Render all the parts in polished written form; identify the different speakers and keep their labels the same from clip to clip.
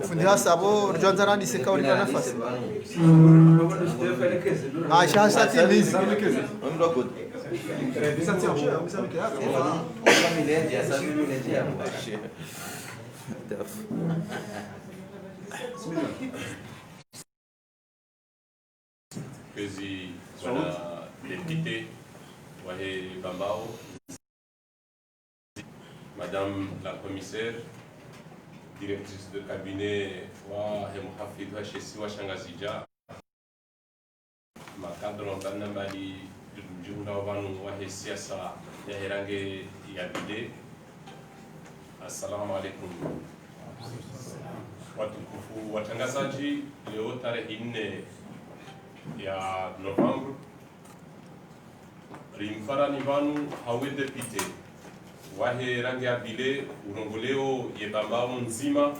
Speaker 1: Ufundi sabo rjonza nani sikaulika nafasi. Aisha satimizi.
Speaker 2: Kwezi wana député Wahe Bambao, Madame la commissaire, directrice de cabinet Wahe Muhafid Washesi Washangazija, makadro mbana mbali jumla wanu Wahe siasa ya Herange Yabide. Assalamu alaikum. Watukufu watangazaji, leo tarehe 4 ya Novembre rimfarani vanu hawe depute Wahe Range Yabide urongoleo yebambao nzima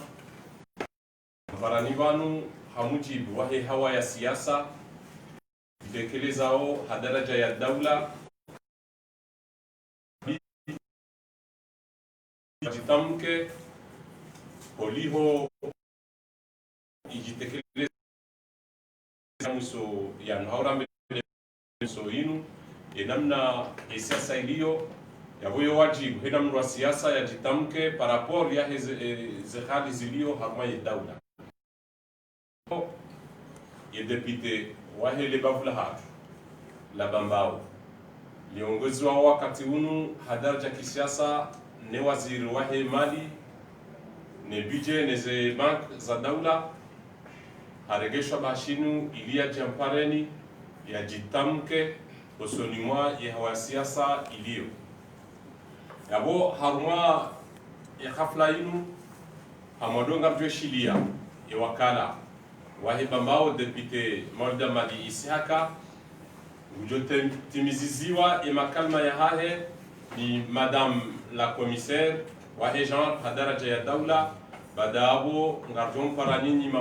Speaker 2: mfarani vanu hamujibu Wahe hawa ya siasa tekelezao hadaraja ya daula jitamke poliho ijitekeleza muso ya nhaura so inu namna siasa iliyo yaboyo wajibu hena mru wa siasa yajitamke par rapport ya hali zilio harma ya daula ya depute Wahe lebavula hatu la Bambao liongozi wa wakati unu hadaraja kisiasa ne waziri Wahe mali ne budget ne ze bank za daula haregeshwa bashinu ilia jampareni ya jitamke osonimwa ya hawa siasa ilio yabo haruma ya hafla inu hamadonga mjweshilia ya wakala Wahe Bambao depute Molda Mali Isihaka ujote timiziziwa ya makalma ya hahe ni Madame la commissaire Wahe Jean hadaraja ya daula badabo ngarjon para nyinyi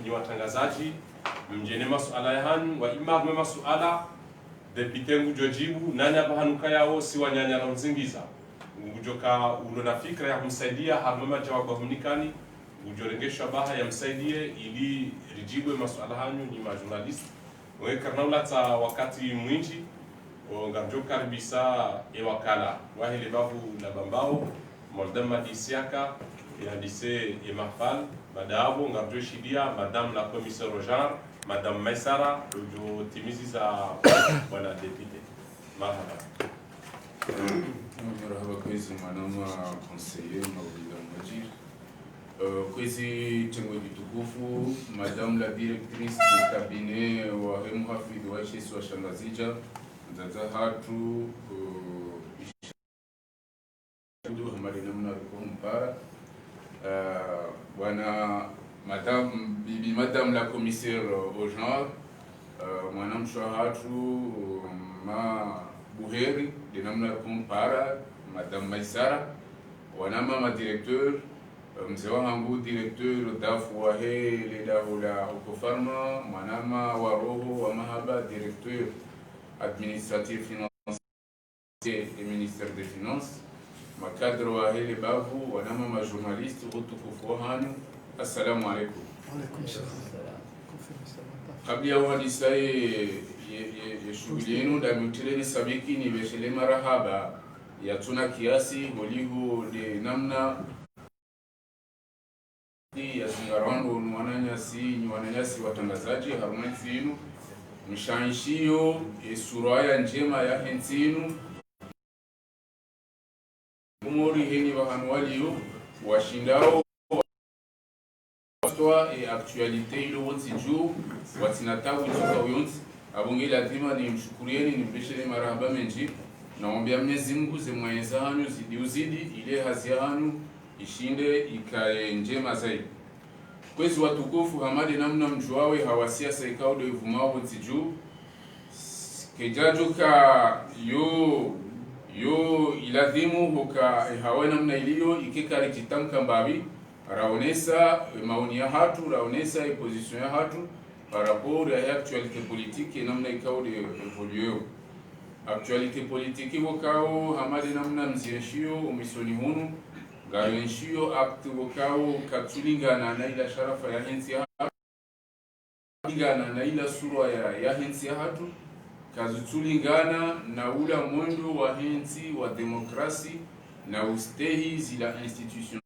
Speaker 2: ni watangazaji mjene masuala ya hanu wa imagwe masuala depute ngujojibu nani abahanuka yao si wanyanya na mzingiza ngujoka ulona fikra ya kumsaidia harmama jawabu hunikani ujorengesha baha ya msaidie ili rijibwe masuala hanyu ni majournalist wekarnaula ta wakati mwingi ngarjo karibisa wakala Wahe lebavu la Bambao Moldama disiaka yandise emafal madabo ngarjo shidia Madame la commissaire Rojar Madame Maisara ujo timizi za bwana depute marhaba.
Speaker 3: Marhaba kwezi mwanama conseiller Maulida Majid. Kwezi chengwe kitukufu Madame la directrice du cabinet Wahe Muhafid Washesi Washangazija mzaza hatu hamari namna kumpara wana Madame la commissaire au genre mwanam shahatu ma buheri de namna kumpara Madame Maisara wana mama directeur mzee wangu directeur dafu Wahe le dahula ukofarma mwanama wa roho wa mahaba directeur administratif financier et ministère des finances makadro Wahe le bavu wanama ma journaliste utukufu hanu. Assalamu alaikum. Kabla ya wadisaye shughuli yenu damutireni sabiki ni beshele marahaba ya tuna kiasi holihu de namna ya zingarwangu wananyasi watangazaji harumati yenu mshaishio suraya njema ya hensinu umuri heni wahanuwaliyo washindao et actualité ilo wonsi juu watinatawi tuka uyonsi abungi lazima ni mshukurieni ni mbeshele marahaba menji naombea Mwenyezi Mungu zemweza hanyu uzidi ile hazi hanyu ishinde ikae njema zaidi. Kwezi watukufu hamadi namna mjuawe hawasiasa ikao do ivumao wonsi juu kejajuka yo iladhimu huka hawe namna iliyo ikikari jitamka mbabi raonesa maoni ya hatu raonesa position ya hatu par rapport à l'actualité politique et namna ikao de évoluer actualité politique wakao hamadi namna mzieshio umisoni hunu ngarenshio akti wakao katulingana na ila sharafa ya hensi ya hatu lingana na ila sura ya hensi ya hatu kazutulingana na ula mwendo wa hensi wa demokrasi na ustehi zila institution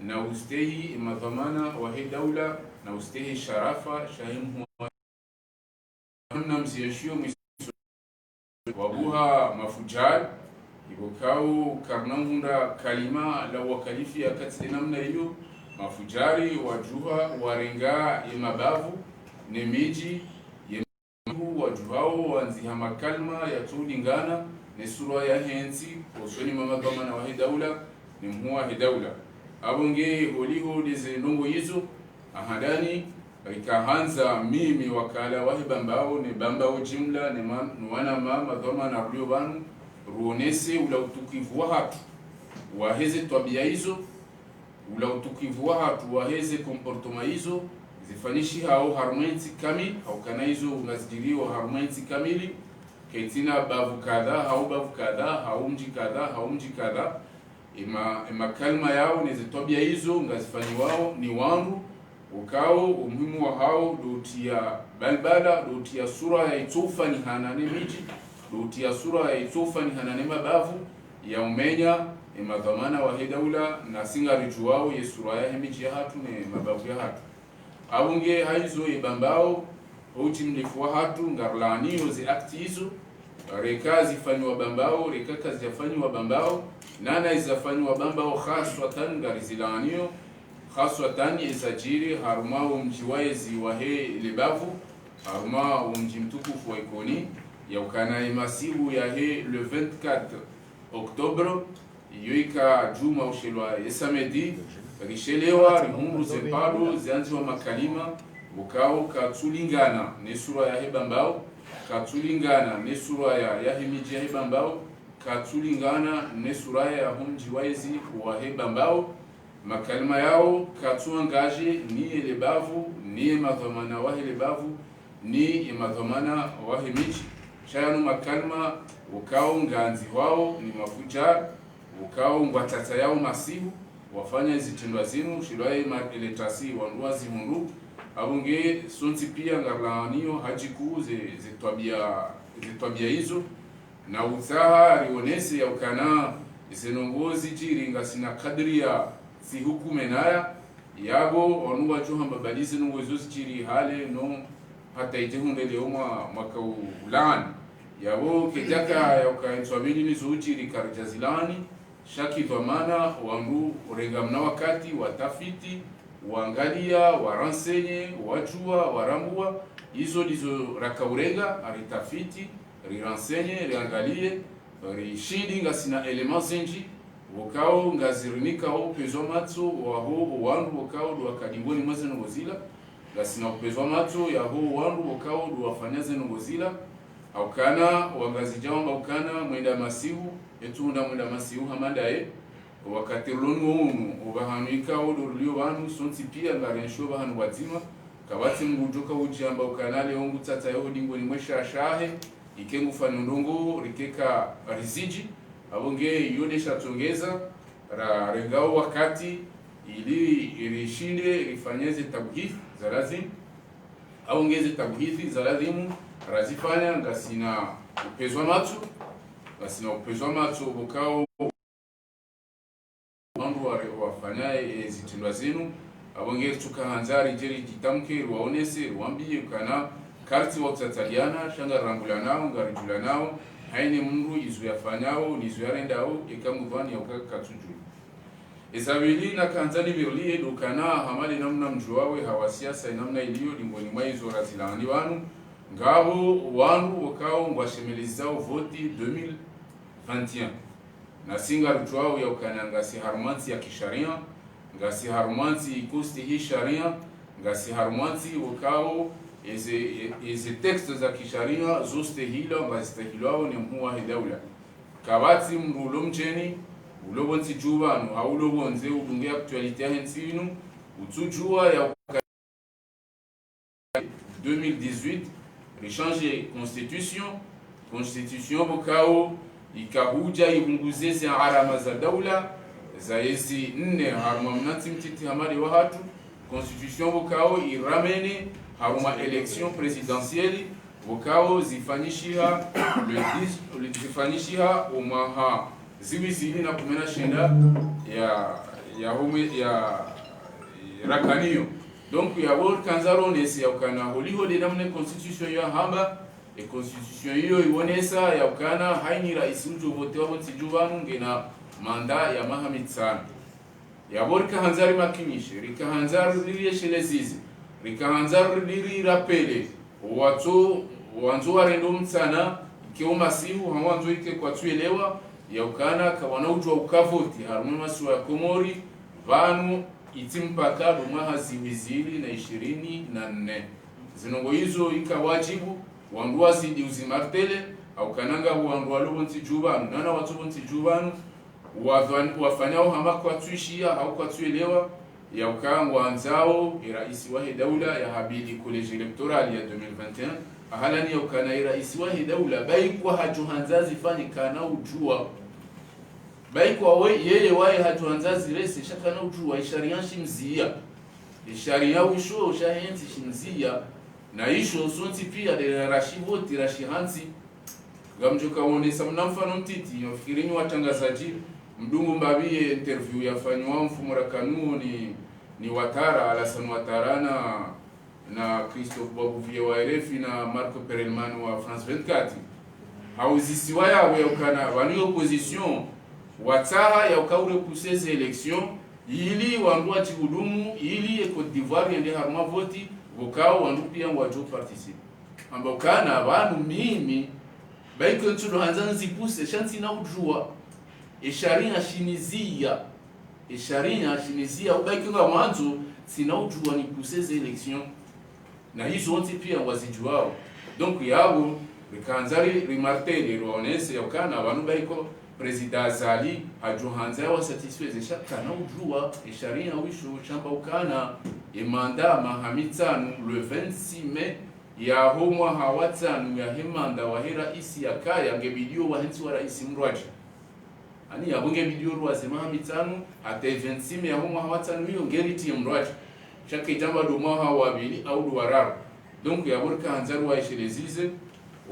Speaker 3: na ustehi madhamana wa he daula na ustehi sharafa shahimu na msiyashio wabuha mafujal ibokao karnamunda kalima la wakalifi ya kati namna hiyo mafujari wajuha warenga mabavu ne miji yehu wajuhao wanziha makalma yatulingana ne sura ya hensi osoni mamadhamana wa he daula ni mhuwa he daula abonge holiho deze ndongo hizo ahadani ikahanza mimi wakala wahi bambao ne bambao jimla ne wana mama dhoma na rulio banu ruonese ula utukivu wa hatu waheze tabia hizo ula utukivu wa hatu waheze komportoma hizo zifanishi hao harmenti kamili au kana hizo unazidiriwa harmenti kamili ketina bavu kadha hau mji kadha ima kalma yao neze tabia hizo ngazifanyi wao ni wangu ukao umuhimu wa hao dotia balbala dotia sura ya itofa ni hanane miji dotia sura ya itofa ni hanane mabavu ya umenya madhamana wa daula na singa ritu wao ye sura ya miji ya hatu ne mabavu ya hatu abunge haizo ibambao uti mlifu wa hatu ngarlaniyo zi akti hizo reka zifanywa bambao reka kazi yafanywa bambao nana izafanywa bambao khaswatan ngarizilaniyo khaswatan isajiri haruma umji waezi wahe lebavu haruma umji mtukufu wa ikoni ya ukana imasibu ya he le 24 octobre yoika juma ushelwa esamedi rishelewa rihundu zempalo zianziwa makalima ukao katulingana ne sura ya he bambao katulingana ne sura ya he miji ya he bambao katulingana ne sura ya umji waezi wa he bambao makalima yao katuangaje ni elebavu ni madhamana wa elebavu ni madhamana wa miji shayanu makalima ukao nganzi wao ni mafujar ukao ngwatata yao masibu wafanya zitendwa zinu shilwaye madeletasi wanduwa zihundu abunge sonti pia ngarlaniyo hajiku zetwabia hizo na utaha rionese ya ukana zenongozi jiringa sina kadri ya si hukume naya yago onuwa juha mbabalize nungo zozi jiri hale no hata itehunde leoma mwaka ulani yabo kejaka ya ukaintuamini nizo ujiri karjazilani shaki dhamana wangu urengamna wakati watafiti waangalia waransenye wajua warambua hizo dizo rakaurenga aritafiti riransenye riangalie rishidi ngasina elema zenji wakao ngazirinika ho pezo matso waho wandu wakao do akadingoni mazeno ngozila ngasina pezo matso yaho wandu wakao do wafanyaze ngozila au kana wangazijamba ukana mwenda masihu etunda mwenda masihu hamandae wakati longo unu ubahanuika odorlio banu sonti pia ngarensho bahanu wazima kabati ngujoka ujamba ukana le ongu tata yo dingoni mwesha shahe ikengu fanundongo rikeka riziji abonge yode shatongeza ra rengao wakati ili irishinde rifanyeze tabuhithi za lazim aongeze tabuhithi za lazimu razifanya ngasina upezwa macho bukao wandu wafanyaye zitindwa zinu abonge tukahanzari jeri jitamke waonese wambie kana karti wa tataliana shanga rangulanao ngarijulanao haini mundu izu yafanyao nizu yarendao ikamuvani ya ukakatuju esabili na kanzani birlie dukana hamali namna mjuawe hawasiasa namna iliyo lingoni mwa izo razilani wanu ngabo wanu wakao ngwashemelezao voti 2021 na singa rutwao ya ukanangasi harmansi ya kisharia ngasi harmansi ikosti hii sharia ngasi harmansi wakao eze texte za kisharia zoste hila ngazistahilwao ni mhuwa hidaula kabati mrulo mcheni ulobonsi juba no haulobonze udunge actualite ya hensinu utujua ya 2018 rechange constitution bokao ikahuja ibunguzeze alama za daula za hizi 4 haruma mnati mtiti hamali wa hatu constitution bukao iramene haruma election présidentielle bukao zifanyishiha le 10 zifanyishiha umaha ziwizili na kumena shenda ya home ya rakanio donc ya bor kanzaro nesi ya ukana holiho de namne constitution ya hamba e constitution hiyo iwonesa ya ukana haini rais ujo vote wabo tijubanu ngena manda ya Mahamid sana ya bor kanzari makinishe rika hanzari lili shelezizi rika hanzari lili rapele watu wanzo warendo mtsana kioma sihu hawanzo ike kwa tuelewa ya ukana kawana ujwa ukavoti haruma masuwa ya Komori vanu itimpaka lumaha ziwizili na 24 zinongo hizo ikawajibu wandua zidi uzimartele au kananga wandua lubo ntijubanu nana watubo ntijubanu wafanyao hama kwa tuishia au kwa tuelewa ya ukangwa anzao iraisi wahi daula ya habili college electoral ya 2021 ahalani ya ukana iraisi wahi daula baikwa hajuhanzazi fani kana ujua baikwa yeye wae hajuhanzazi resi shakana ujua isharia shimzia isharia wisho ushahenzi shimzia na isho sonti pia de rashivoti rashihanzi gamjoka wonesa mnamfano mtiti yofikirini watangazaji mdungu mbabie interview yafanywa mfumura kanuo ni Watara Alassane Ouattara na Christophe Bouvier wa RFI na Marco Perelman wa France 24 hauzisiwa yawe ukana wani opposition wataha ya ukaure kuseze election ili wandua chihudumu ili Côte d'Ivoire yende haruma voti wakao wandu pia wajo participe amba ukana wanu mimi baiko ntudo hanzanzi puse shanti na ujua isharia shinizia ubaki nga mwanzo sina ujua ni kuseze election na hizo wote pia wazijuao donc yabo bikanzari rimartele ronese yakana abantu baiko president Azali ajuhanza wa satisfait shakana ujua isharia wisho chamba ukana imanda mahamitsanu le 26 mai ya homwa hawatsanu ya hemanda wa hera isi yakaya ngebidio wa hensi wa rais mrwaji ani yabunge bidio ruwaze mahamitanu ate 26 ya homwa hawatsanu hiyo ngeriti mrwaji chake jamba doma hawabili au duwararu donc yaburka hanzaru wa ishelezize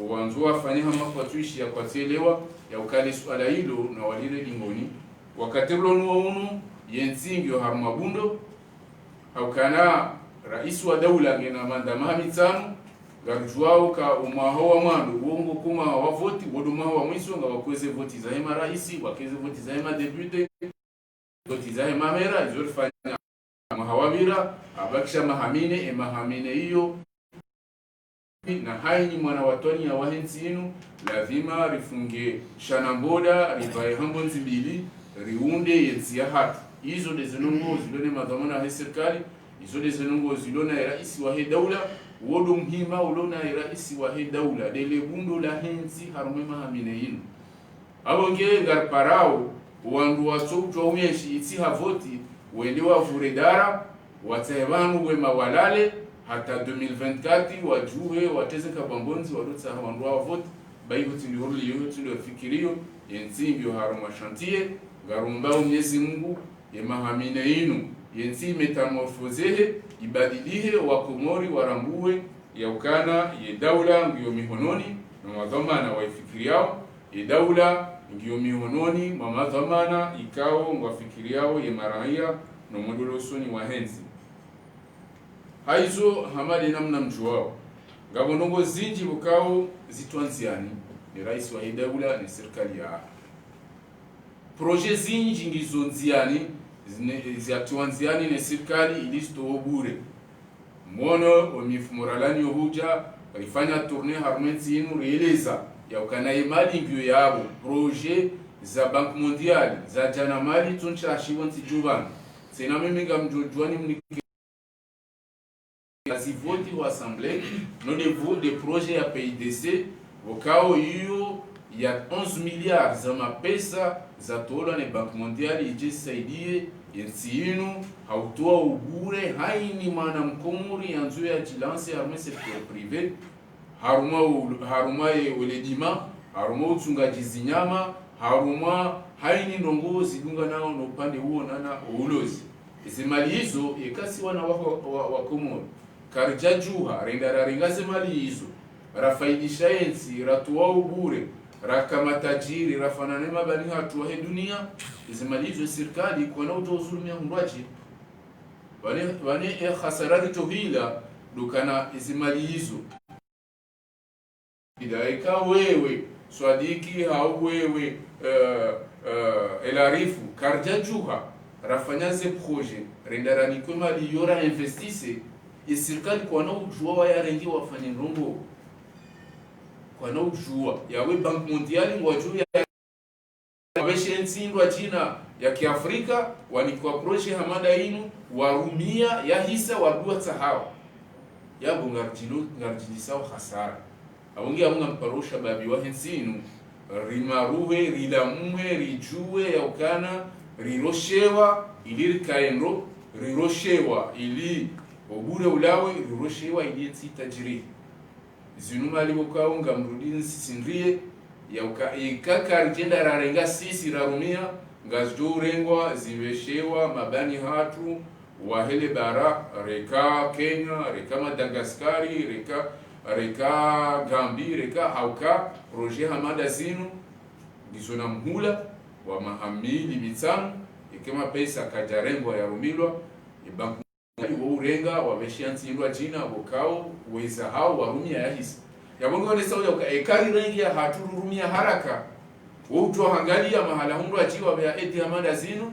Speaker 3: wanzo wafanya hama kwa tuishi ya kwatelewa ya ukali swala hilo na walile lingoni wakateblo nuonu yenzingyo harmabundo haukana rais wa daula ngena manda mahamitanu garjuao ka umaho wa mwandu uongo kuma wa voti woduma wa mwiso nga wakweze voti za hema raisi wakeze voti za hema depute voti za hema mera izorifanya mahawabira abakisha mahamine mahamine hiyo na haini mwana watoni ya wahenzi inu lazima rifunge shanamboda rivae hambo nzibili riunde yenzi ya hatu hizo dezenongo zilone madhamana ya serikali hizo dezenongo zilona ya raisi wa daula wodo mhima ulona ya raisi wa daula dele bundo la henzi harume mahamine inu abonge garparao wandu watsojwa uyeshi iti havoti wendewa vuredara watahebanu wema walale hata 2024 wajuhe wateze kabambonzi wadotsa wandu wa vote bayihuti ndihuruli yote ndio fikirio yenzimbi haruma chantier garumba Mwenyezi Mungu yemahamine inu yenzi metamorfozehe ibadilihe wa Komori warambue ya ukana ye daula ngiyo mihononi na madhamana waifikiriao ye daula ngiyo mihononi mwa madhamana ikao ngwafikiriao ye maraia na modolosoni wa henzi haizo hamadi namna mjuao ngabonongo zinji bukao zitwanziani ni rais wa daula ni serikali ya projet zinji ngizo nziani ziatwanziani ni serikali ilisto bure mono omifumuralani yohuja rifanya tourner harmenzi inu reeleza ya ukana imali ngyo yabo projet za Bank Mondiale za jana mali tuncha shiwanti juvan sena mimi ngamjojwani mniki azivoti wa assemblée no de projet ya PIDC wakao hiyo ya 11 milliards za mapesa za tola ne Bank Mondiale ijisaidie yensinu hautoa ubure haini mana mkomuri yanzu ya jilansi haruma secteur privé haruma uledima haruma utungaji zinyama haruma haini ndongo zidunga nao na upande huo nana ulozi zimali hizo ikasi wana wa Komoro karjajuha renda ringaze mali hizo rafaidisha ensi ratuwa ubure rakamatajiri rafanane mabani hatu wa dunia zimali hizo serikali kwa na ujozulumia hundwaji wane khasarati tohila dukana zimali hizo idaika wewe swadiki hau wewe elarifu karjajuha rafanyaze projet rendarani kwa mali yora investise ya serikali kwa na ujua wa ya rengi wafanye ndongo kwa na ujua yawe Bank Mondiali ngwajuu ya wabeshe nsindwa China ya kiafrika wanikwa projet hamada inu warumia ya hisa wadua tahawa yabo ngarjilisao khasara awongi amunga mparosha babi wa hensinu rimaruwe rilamwe rijue ya ukana riroshewa ili rikaendo riroshewa ili obure ulawe riroshewa ili etsi tajiri zinuma libokao ngamrudini sisindrie ya ikaka rjenda rarenga sisi rarumia ngazjo urengwa ziveshewa mabani hatu wahele bara reka Kenya reka Madagaskari reka Gambi reka hauka projet hamada zinu gizona mhula wa mahamili mitano ikema pesa kajarengwa ya rumilwa ibanku wa urenga wabeshia nsindwa China bokao weza hao warumia ya hisa yabongo wale sawa ya ekari rengi ya hatururumia haraka woto hangalia mahala hundu achiwa ya eti hamada zinu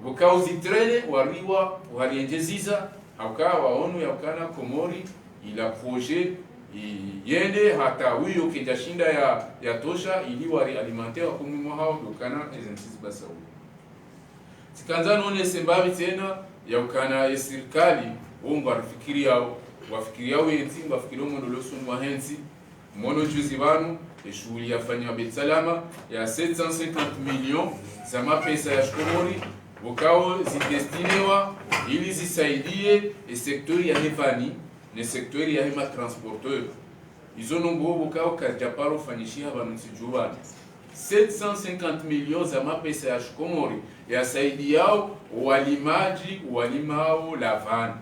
Speaker 3: bokao zitrele wariwa walienjeziza hauka waonu ya ukana Komori ila projet yende hata huyo kijashinda ya tosha ili wari alimentaire wa kumimo hao ukana ezensizi basa huyo sikanza none sembabi tena ya ukana ya serikali wongo wafikiri yao yenzi wafikiri mondolosu mwahenzi mono juzi banu shughuli yafanywa Betsalama ya 750 millions za mapesa ya Komori bokao zidestinewa ili zisaidie sektori ya hevani ne sektori ya hema transporteur izo nongo bokao karjaparo fanyishia banunsi juwani 750 millions za mapesa ya Komori ya saidi yao walimaji walimao lavani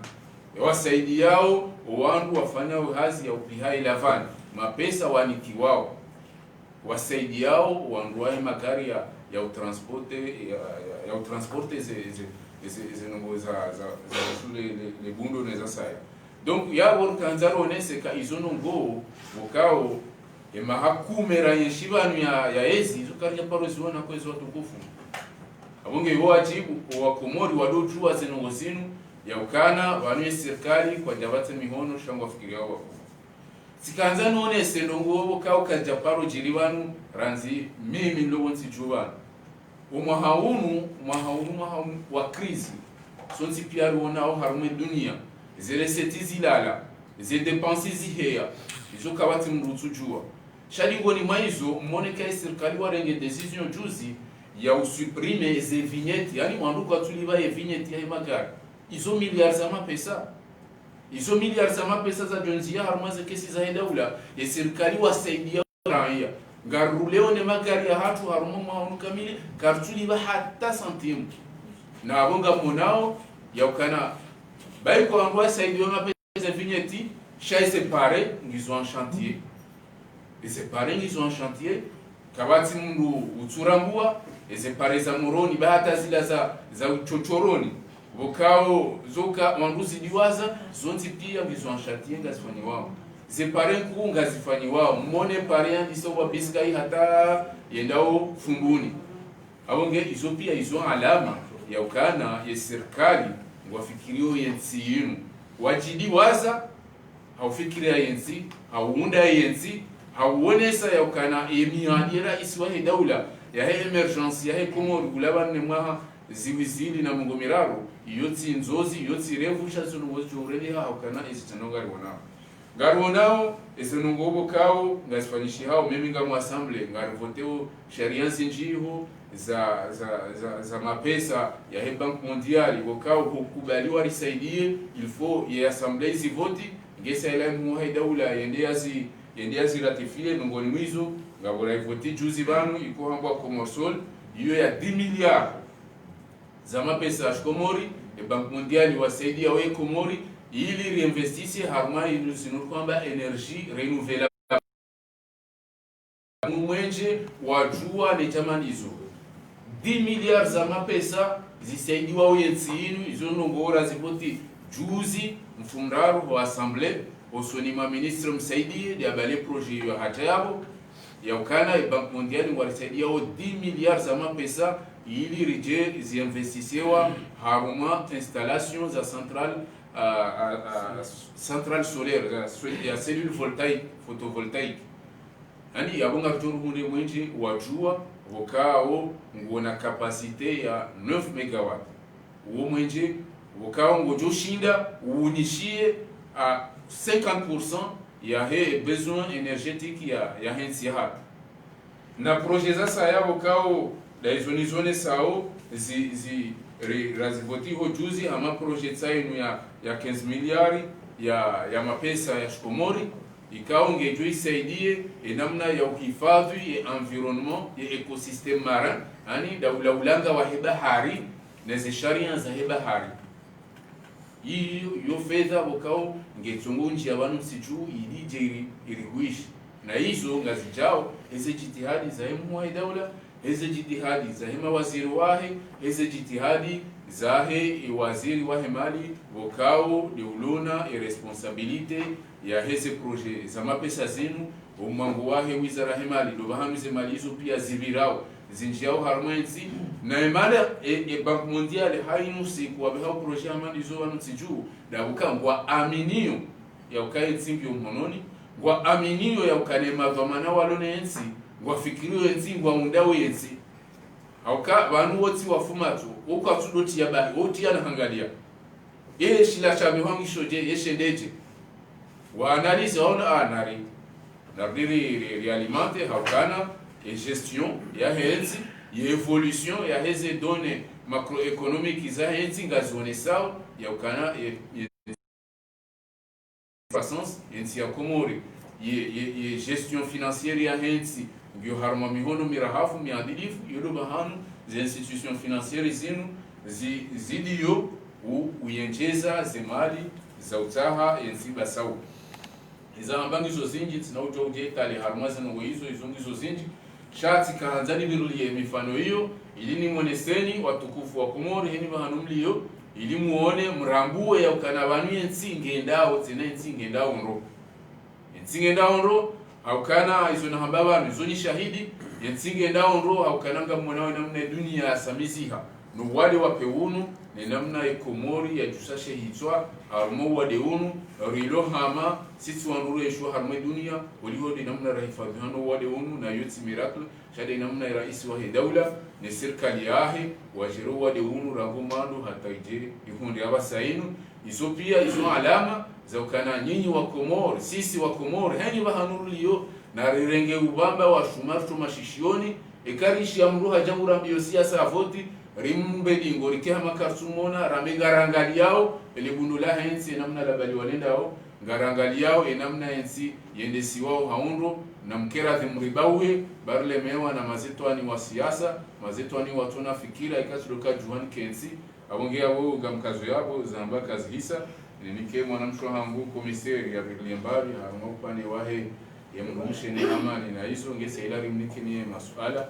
Speaker 3: wasaidi yao wandu wafanya hazi ya upihai lavani mapesa waniki wao wasaidi yao wandu wa magari ya utransporte ze nongo za le bundo neza saya donc yabo kanzaro oneseka izo nongo bokao mahakumera yeshibanu ya ezi zukarya paro ziona kwezo watukufu abonge bo ajibu wa Komori wadojua zenongo zinu ya ukana wanwe serikali kwa jabate mihono shangwa fikiria wako sikanza none sendongo bokao kajaparo jiribanu ranzi mimi ndo nsi jubana umahaumu wa krizi sonsi pia ruonao harume dunia zile setizi lala zile depenses ziheya izo kabati mrutu jua shalingo ni maizo moneka serikali warenge decision juzi ya usuprime ze vignette yani mwanduka tuliva ye vignette ya magari izo miliards za mapesa za jonzia harumaze kesi za daula ya serikali wasaidia raia garuleo ne magari ya hatu harumu maunu kamili kartuliva hata santimu na abonga monao ya ukana bai ko angwa saidio mapesa vignette chay séparé ngizo en chantier et séparé ngizo en chantier kabati mundu uturambua et séparé za moroni bahata zila za uchochoroni bokao zoka wanduzi diwaza zonti pia ngizo en chantier ngazifani wao séparé kunga zifani wao mone pare ndiso wa biskai hata yendao fumbuni abonge izo pia izo alama ya ukana ya serikali wafikirio yensi yinu wajidi waza haufikiria yensi hauunda yensi hauonesa ya ukana emiadira isiwa he daula ya he emergency ya he Komori kulabane mwaha ziwizili na mungomiraro yotsi nzozi yotsi revusha zono wojoreli ha ukana isitanonga garwonao esenongobo kao ngasfanyishi hao mimi ngamu assemble ngarvoteo sharia sinjiho za mapesa ya he Bank Mondiali wakao hukubaliwa risaidie il faut ya assemblée zi voti ngesa ila muha daula yende azi ratifie nongoni mwizo ngabora voti juzi banu iko hambwa Komorsol hiyo ya 10 miliard za mapesa ya Komori, Bank Mondial wasaidia wa Komori ili reinvestisse harma iluzinur kwamba energy renouvelable mwenje wajua ni tamanizo 10 miliard za mapesa zisaidiwa uyetsinu izo nongora zipoti juzi mfumraru wa assemblée osonima ministre msaidie diabale projet yo hata yabo ya ukana Bank Mondial walisaidia 10 miliard za mapesa ili rije ziinvestisewa haruma installation za centrale solaire ya cellule photovoltaique ani yabonga turunde mwenje wajua wokao ngona capacité ya 9 MW uwo mwenje wokao ngojoshinda uunishie à 50% ya he besoin énergétique ya hensi hapa na projet za saya wokao da izonizone sao razivoti hojuzi ama projet sainu ya 15 miliari ya mapesa ya Komori ikao ngejo isaidie namna ya uhifadhi ya environnement ya ecosystem marin ani daula ulanga wa bahari na zisharia za bahari hiyo fedha wakao ngetungunji abantu msiju ilijeri iriguishi na hizo ngazijao hizo jitihadi za mwa daula hizo jitihadi za mawaziri wahe hizo jitihadi zahe waziri wahe mali wakao deulona irresponsabilité ya hese projet za mapesa zinu umwangu wahe wizara hemali ndo bahanuze mali hizo pia zibirao zinjiao harmwenzi na emala Bank Mondial hainusi kwa behao projet amani hizo wanutiju da ukangwa aminio ya ukae nsimbi mmononi ngwa aminio ya ukanema dhamana walone ensi ngwa fikirio ensi ngwa undao ensi auka banu woti wafumatu uko atudoti ya bahi woti anaangalia ile shila cha mihangisho je yeshendeje wa analyse on anari d'abiri réalimenter haukana et gestion ya henzi ya évolution ya heze données macroéconomiques za henzi ngazone sao ya ukana croissance henzi ya Komori ye gestion financière ya henzi ngyo harma mihono mirahafu miadilifu yodo bahanu za institution financière zinu zidiyo uyenjeza zemali za utaha henzi basau izambangizo zinji tinautoje tali harmaza no hizo ngizo zinji shati kaanzani birulie mifano hiyo ili ni mwoneseni watukufu wa Komori heni bahanumliyo ili muone mrambue ya ukana banu yensinge ndao tsinensinge ndao ndo yensinge ndao ndo haukana izo na hababa nizoni shahidi yensinge ndao ndo haukananga mwanao namna dunia samiziha no wale wapeunu ni namna ya Komori ya jusashe hitwa harmo wade unu rilo hama sisi wanuru yeshua harmo dunia waliho di namna rahifadhi hano wade unu na yotsi miracle shade namna ya raisi wa daula ni serikali yahe wajiru wade unu rangomando hata ije ikundi aba sainu iso pia iso alama za ukana nyinyi wa Komori sisi wa Komori hani bahanuru liyo na rirenge ubamba wa shumatu mashishioni ekarishi ya mruha jamura mbio siasa voti rimbe dingo rikeha makarsumona ramengarangali yao elibundula hensi namna labali walendao ngarangali yao enamna hensi yendesi wao haundo na mkera thimribawe barle mewa na mazetwani wa siasa mazetwani watona fikira ikasudoka juan kensi abongea wao ngamkazo yabo zamba kazi hisa nike mwanamshwa hangu komiseri ya Liembari harimo upande wahe yamrumshe ni amani na hizo ngese ilari mnikini masuala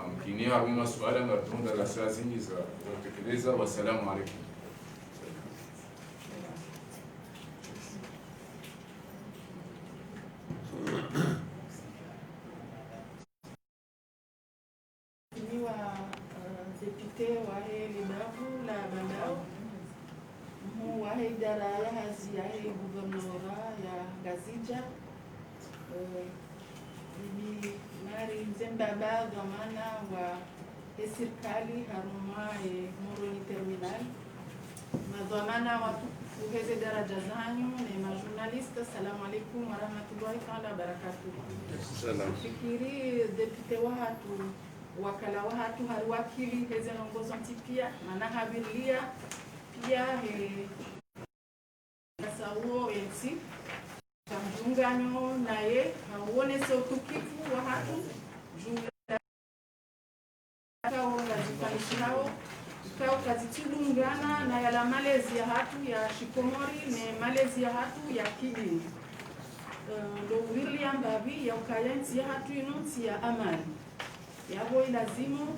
Speaker 3: amkini harimo masuala ngatunda la saa zingi za kutekeleza. Wasalamu alaykum.
Speaker 4: Député wahe libavu la bandao mu wahe idara ya hazi ya guvernora ya Gazija ni mari Zembaba dhamana wa serikali haruma Moroni terminal madhamana watu uheze daraja zanyu na majurnalista. Assalamu alaikum wa rahmatullahi ta'ala barakatuh. Salam. Fikiri député watu wakala watu hariwakili heze nongozo ntipia mana habilia pia kasauo ensi kamjunganyo naye hauone se utukifu wa hatu junga fanishao ikao kazitulungana na yala malezi ya hatu ya shikomori ne malezi ya hatu ya kidini ndo William Babi ya ukayensi ya hatu inunti ya amani yabo ilazimu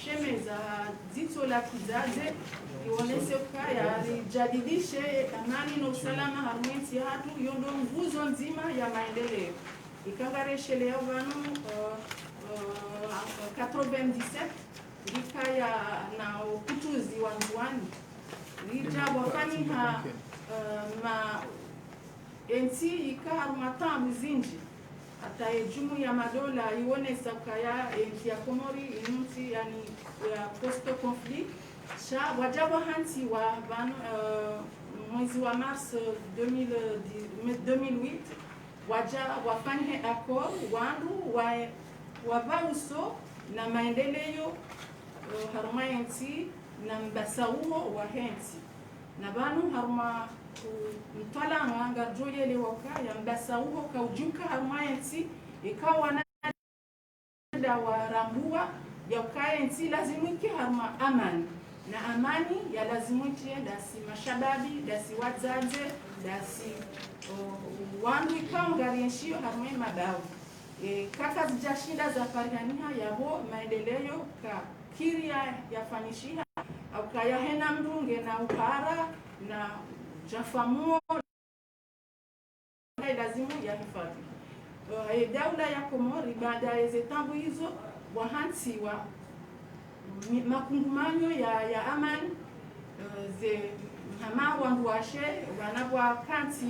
Speaker 4: shemeza zito la kizazi ionese kaya lijadidishe amani na usalama harumenti ya hatu yondo nguzo nzima ya maendeleo ikangareshe leo vanu 97 likaya na ukutuzi wa nzuani lija wafani ha ma enti ikaru matamu zinji hata jumu ya madola ione sakaya enti ya Komori inunti yani ya post conflict sha wajaba hanti wa mwezi wa mars 2008 waja wafanye accord wandu wavauso na maendeleo haruma enti na mbasauho wa henti na banu haruma mtwala mwanga joye lewaka ya mbasauho kaujuka haruma enti ikawa na warambua ya ukaenti lazimiki haruma amani na amani ya lazimiki dasi mashababi dasi wazaze dasi wandu ikawa ngarienshio haruma mabao kaka zijashinda za farihania yabo maendeleo ka kiria yafanishia au kaya hena mdunge na upara na jafamuo lazimu ya hifadhi daula ya Komori baada ya zetambu hizo wahansiwa makungumanyo ya amani ze hama wandu washe wanabwa kanti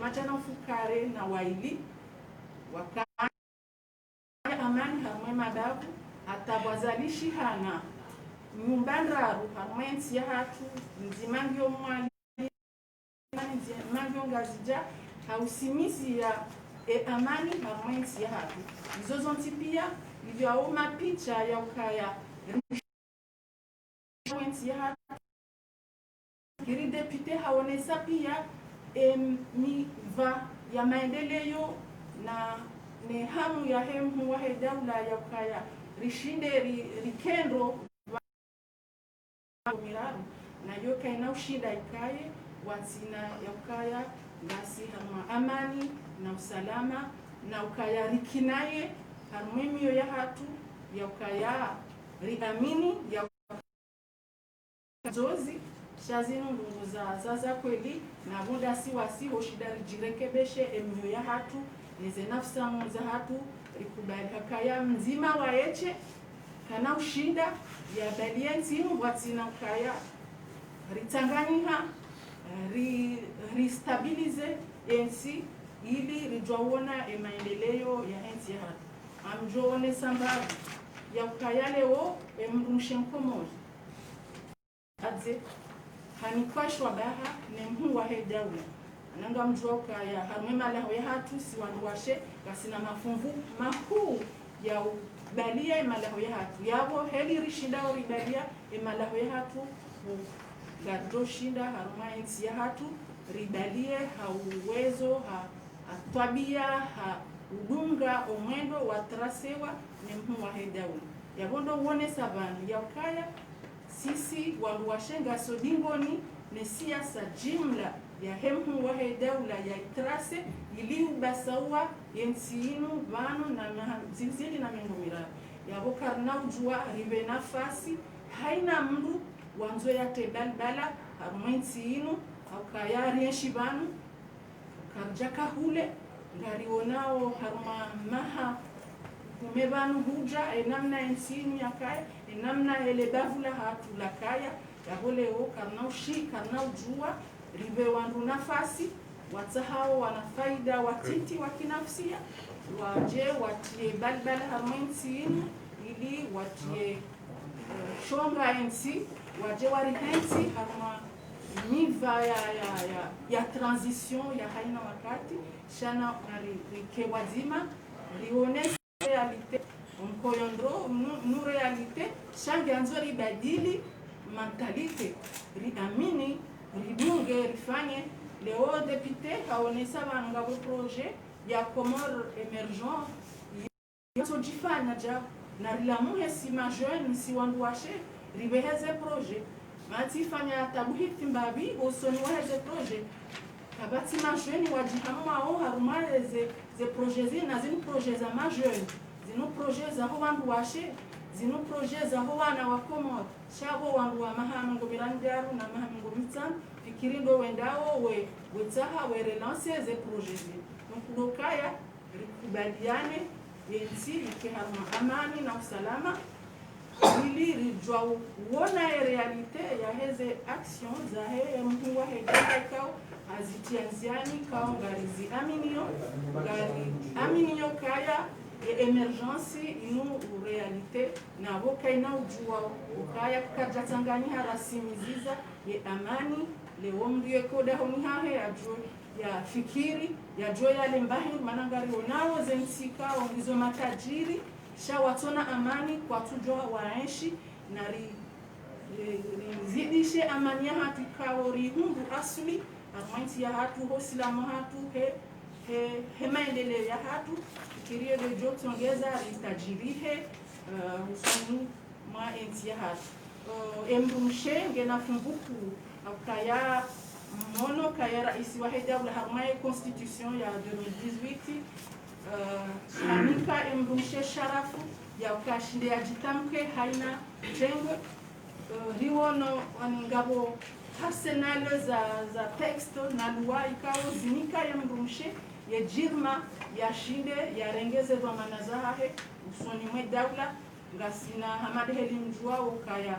Speaker 4: machana fukare na waili wakaya amani hamwe madabu atabwazalishi hana nyumbandaru hamwensi ya hatu nzimangyo mwali nzimangyo ngazija hausimisi ya amani hamwensi ya hatu izozo ntipia hivyo auma picha ya ukaya hamwensi ya hatu kiri depute haonesa pia miva ya maendeleo na ne hamu ya hemu wahe daula ya ukaya rishinde rikendo miraru na yoka ina ushida ikaye watina ya ukaya basi hama amani na usalama na ukaya rikinaye harumimio ya hatu ya ukaya riamini ya zozi shazinu ndungu za kweli na muda si wasi hoshida rijirekebeshe emio ya hatu nize nafsa za hatu rikubali hakaya mzima waeche kana ushinda ya balienzi watina ukaya ritanganiha ristabilize ensi ili rijwaona maendeleo ya enzi ya hatu amjoone sambabu ya ukaya leo mrumshenkomori adze hanikwashwa baha nemhu wa hedaula nanga mjoka ya harumema laho ya hatu si wandu washe kasina mafumvu makuu ya balia imalaho ya hatu yabo heli rishinda o ribalia imalaho ya hatu gadro shinda haruma ensi ya hatu ribalie ha uwezo ha atwabia ha udunga omwendo watrasewa nemhu wa hedaula yabondo uone savanu ya ukaya sisi wandu washenga sodingoni ne siasa jimla ya hemhu wahe daula ya itrase ili ubasawa yensinu vano na zizili na mengomira ya bokarna ujua ribe nafasi haina mdu wanzo ya tebalbala harumenti inu au kayari yeshibanu karjaka hule ngarionao haruma maha kumebanu huja enamna ensinu ya kaya enamna elebavula hatu la kaya ya boleo karna ushi karna ujua ribe wandu nafasi watahao wana faida watiti wakinafsia waje watie balbala harumenti inu ili watie shonga ensi waje wari ensi haruma miva ya transition ya haina wakati shana rike wazima rionesi realite mkoyondro nu realite shange anzo ribadili mentalite riamini ridunge rifanye leo député haonesa banga bo projet ya Comore emergent yoso jifanya ja na rilamuhe si majeune si wandu washe ribeheze projet mati fanya tabuhiti mbabi usoni waheze projet kabati majeune wajihamwa au harumare ze projet zina zinu projet za majeune zinu projet za ho wandu washe zinu projet za ho wana wakomo shabo wandu wa mahamungo mirandaru na mahamungo mitsan fikirindo wendao wetaha we relancer ze projet donc lokaya rikubaliane yensi ikiharma amani na usalama ili rijwa uona realite ya heze action za he mhuwa hegenda kao azitianziani kao ngarizi aminio kaya emergency inu realite na boka ina ujua ukaya kajatangani harasimiziza ye amani leo mdiye koda honihahe ya fikiri ya jua yale mbahi manangari onao zensika ongizo matajiri shawatona amani kwa tujua waenshi na zidishe amani ya hatu kao rihundu asuli armainti ya hatu hosilamu hatu he maendeleo ya hatu fikirie de jo tongeza ritajirihe husunu ma enti ya hatu emrumshe ngena fumbuku akaya mono kaya raisi wa hidawla harmaye constitution ya 2018 amika emrumshe sharafu ya ukashinde ya jitamke haina jengo riwono waningabo arsenal za texto na lua ikao zinika emrumshe ya jirma ya shinde ya rengeze wa manazahe usoni mwe dawla ngasina hamade heli mjua ukaya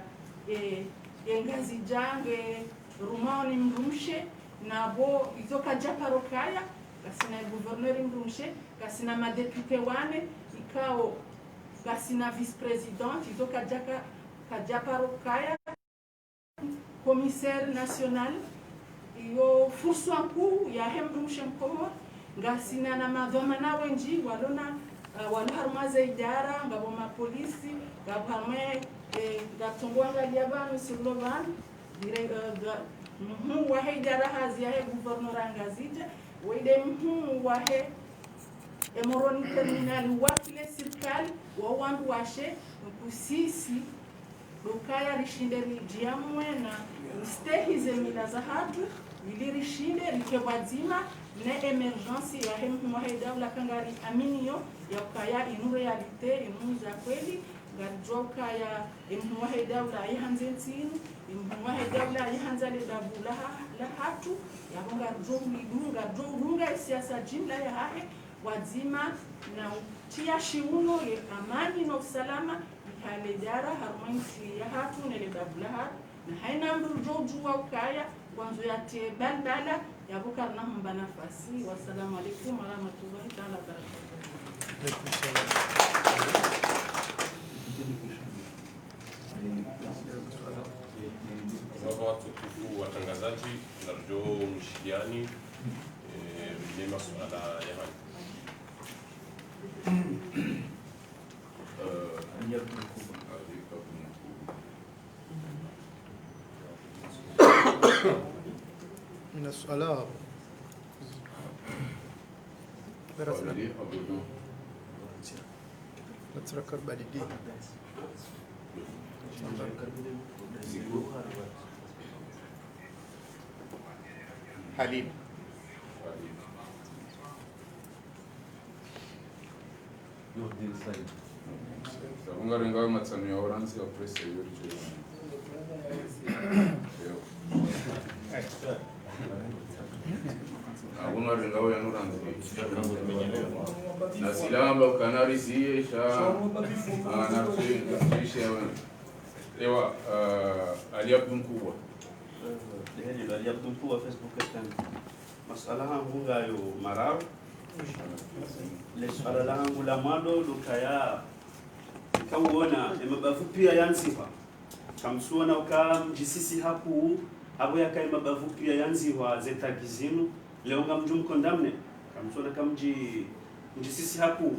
Speaker 4: ngazi jange rumani mrumshe nabo izoka japaro kaya gasina gouverneur mrumshe gasina madepute wane ikao gasina vice president izoka jaka kajaparo kaya commissaire national iyo fursu anku ya hemrumshe mkomo gasina na madhamana wenji walona walharmaze idara ngabo mapolisi ngabo harme gatongwanga liabanu silovan mhu wahe idara hazi ya guvernora ngazija wede mhu wahe emoroni terminali wakile serikali wa wandu washe kusisi dokaya rishinde rijiamwe na stehize mila za hatu ili rishinde rikebadzima ne emergency ya hemu wahe dawla kangari aminio ya kaya inu realite inu za kweli garjoka ya imhuwa hedawla ihanzentinu imhuwa hedawla ihanzale dabula la hatu ya bonga dunga siasa jimla ya hahe wazima na tia shiuno ye amani na usalama ikale dara harmansi ya hatu nele dabula hatu na haina mrujoju wa ukaya kwanzo ya tie balbala ya buka na mba nafasi. Wassalamu alaikum wa rahmatullahi ta'ala wa barakatuh.
Speaker 2: Baba watukufu watangazaji, tunarjo mshikiani vile masuala ya hali.
Speaker 1: من السؤال نتذكر بالدين حليم
Speaker 3: ungarenga matsamia oranzi ya presse yuri ungarenga ya nuranzi na silamba ukanari siye sha na tuisha ewa aliabdu mkubwa
Speaker 5: deheli aliabdu mkubwa Facebook kan masala hangu ngayo marao le swala langu la mwado lukaya kauona emabavu pia yanziwa kamsuona ukam jisisi haku abo yakai mabavu pia yanziwa zetagizinu leonga mjum kondamne kamsuona kamji jisisi haku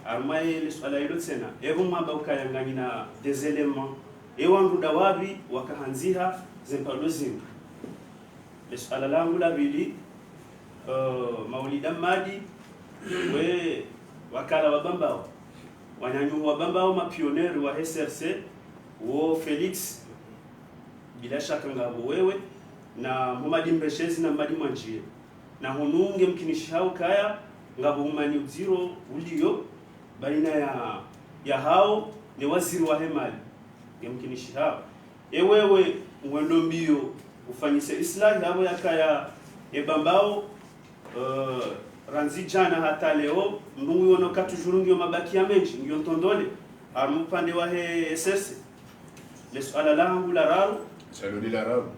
Speaker 5: armaye le swala hilo tena evo maba ukayanganyina des éléments ewangu dawabi wakahanziha zempalozini le swala langu la bili Maulida Madi we wakala wa Bambao wanyanyu wabamba au mapioneri wa SRC wo Felix bila shaka ngabo wewe na Muhammad Mbeshezi na Madi Mwanjie na hununge mkinishao kaya ngabo umani uziro ulio baina ya hao ni waziri wa hemali yamkinishao ewewe mwendo mbio ufanyise islahi hapo yakaya ebambao ranzi jana hata leo ndungu yono katujurungi yo mabaki ya menshi ngiyo ntondole arumupande wa he SRC le swala langu la raro
Speaker 3: Saludi la raro.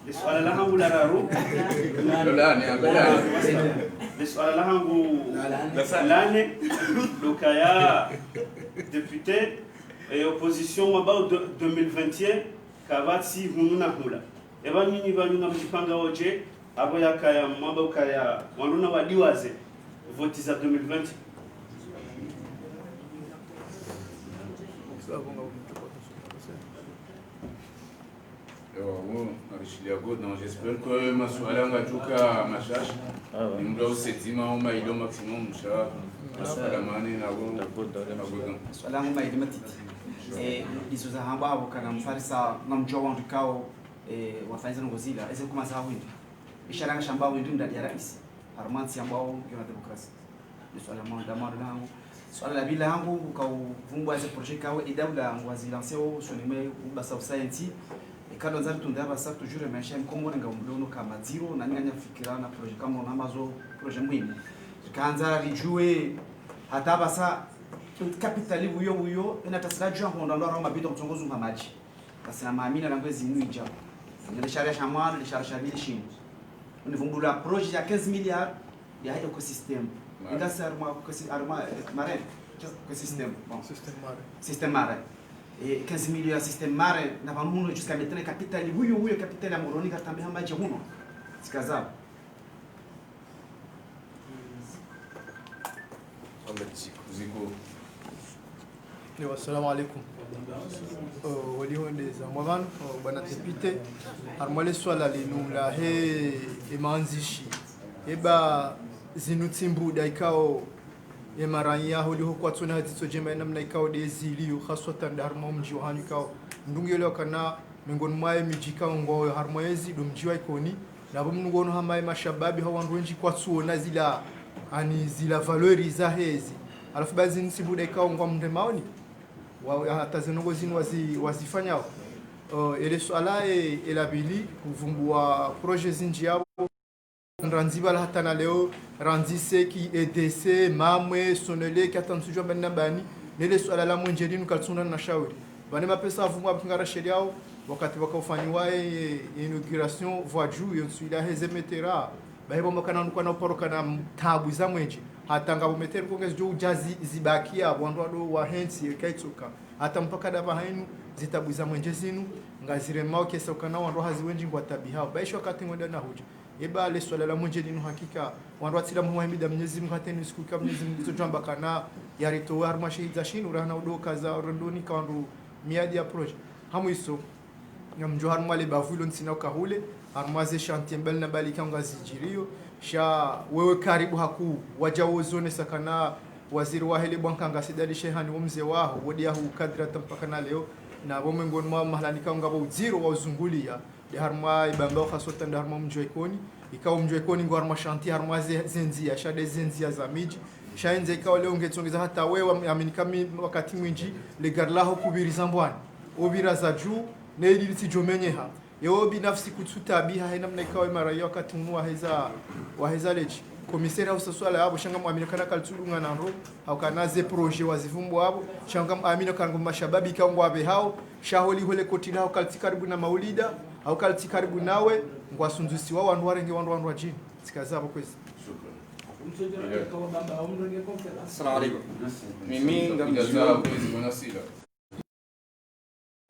Speaker 5: le swala langu la raro le swala langu lane lukaya député et opposition about 2021 kabati hununa hula eba nyinyi banyuna mjipanga oje abo yakaya mambo kaya wanuna wadiwaze voti za 2020
Speaker 3: j'espère que masuala ngatuka mashash nimda usetima au mailo maximum msha masuala mane na go
Speaker 6: swala yangu maili matiti dizo za hamba abo kana mfarisa na mjoa wandu kao wafanyisa ngozila eze kuma za windu ishara shamba windu ndani ya rais armansi ambao yana demokrasia ni swala mwandamano langu swala la bila yangu ukavumbwa eze projet kawe idawla ngwazilanseo sonime ubasa science ikado nzari tundaba sa toujours maisha mkomore nga umdono kama zero na ninganya fikira na projet kama namazo projet muhimu kanza rijue hata basa kapitali uyo ina tasirajua honda ndo roma bido kutongoza mpamaji basi na maamina na ngwezi mwija ndio sharia shamwaro le sharia shamili shini univumbula projet ya 15 milliards ya ecosystem ndio sasa arma mare ecosystem bon système mare et 15 millions ya système mare na vanuno jusqu'à maintenant kapitali uyo kapitali amoroni katambe hamaje huno sikazao
Speaker 3: ziko
Speaker 1: Assalamu alaikum. Walihonde za mwavan bwana depute armale swala linula he emanzishi eba zinutimbu daikao emaranya holi ho kwatsona hatso jema namna ikao deziliyo khaswatan darmo mji hanyu kao ndungelo kana miongoni mwae mijika ngo harmoezi domjiwa ikoni na bomngono hamaye mashababi hawanduenji kwatsuona zila valori za hezi alafu bazi nsibuda ikao ngwa mndemaoni hata zinongozini wazifanyao ele swala elabili kuvumbua projet zinji yao nranziba hata na leo ranzise ki EDC mamwe sonele katanzujwa banna bani nele swala la mwenjelinu kaltsuna na shauri bane mapesa avumbua kingara sheriao wakati wakaufanywa inauguration voiju yonsuila hezemetera bahebo makana nukwa na poroka na tabu za mwenje hata ngabo metero kongeza jo jazi zibakia bwandu ado wa hensi kaitsoka hata mpaka daba hainu zitabu za mwenje zinu ngazire mao kesa kana wandu hazi wenji ngwa tabiha baisho wakati mwenda na hoja eba le swala la mwenje dinu hakika wandu atila muhammad Mwenyezi Mungu hateni siku kama Mwenyezi Mungu zojamba kana yarito harma shahida shinu rana udoka za rondoni kandu miadi ya project hamu iso ngamjo harma le bavulo nsina kahule harmaze chantier mbele na balika ngazijirio sha wewe karibu haku wajawozone sakana waziri wa hele bwanka ngasidali shehani womze waho wodi yahu kadra tampaka na leo na bomwe ngon mwa mahlanika ngabo uziro wa uzungulia de harma ibamba khasota nda harma mjwe koni ikaw mjwe koni ngwa harma chantier harma zenzia sha de zenzia za miji sha enze ikaw leo ngetsongeza hata wewe aminikami wakati mwinji le garlaho kubiriza mbwani obira za juu na ili tijomenyeha yo binafsi kututabiha haina mnaikawa marayo wakati mwa heza lechi komiseri au swala yabo shanga muamina kana kaltulunga na ro au kana ze projet wazivumbu abo shanga muamina kana mashababi kaungwa be hao shaholi hole kotila au kalti karibu na maulida au kalti karibu nawe ngwa sunzusi wao wandu warenge wandu wajini sikazabo kwezi
Speaker 7: Assalamu alaikum. Mimi ngamjua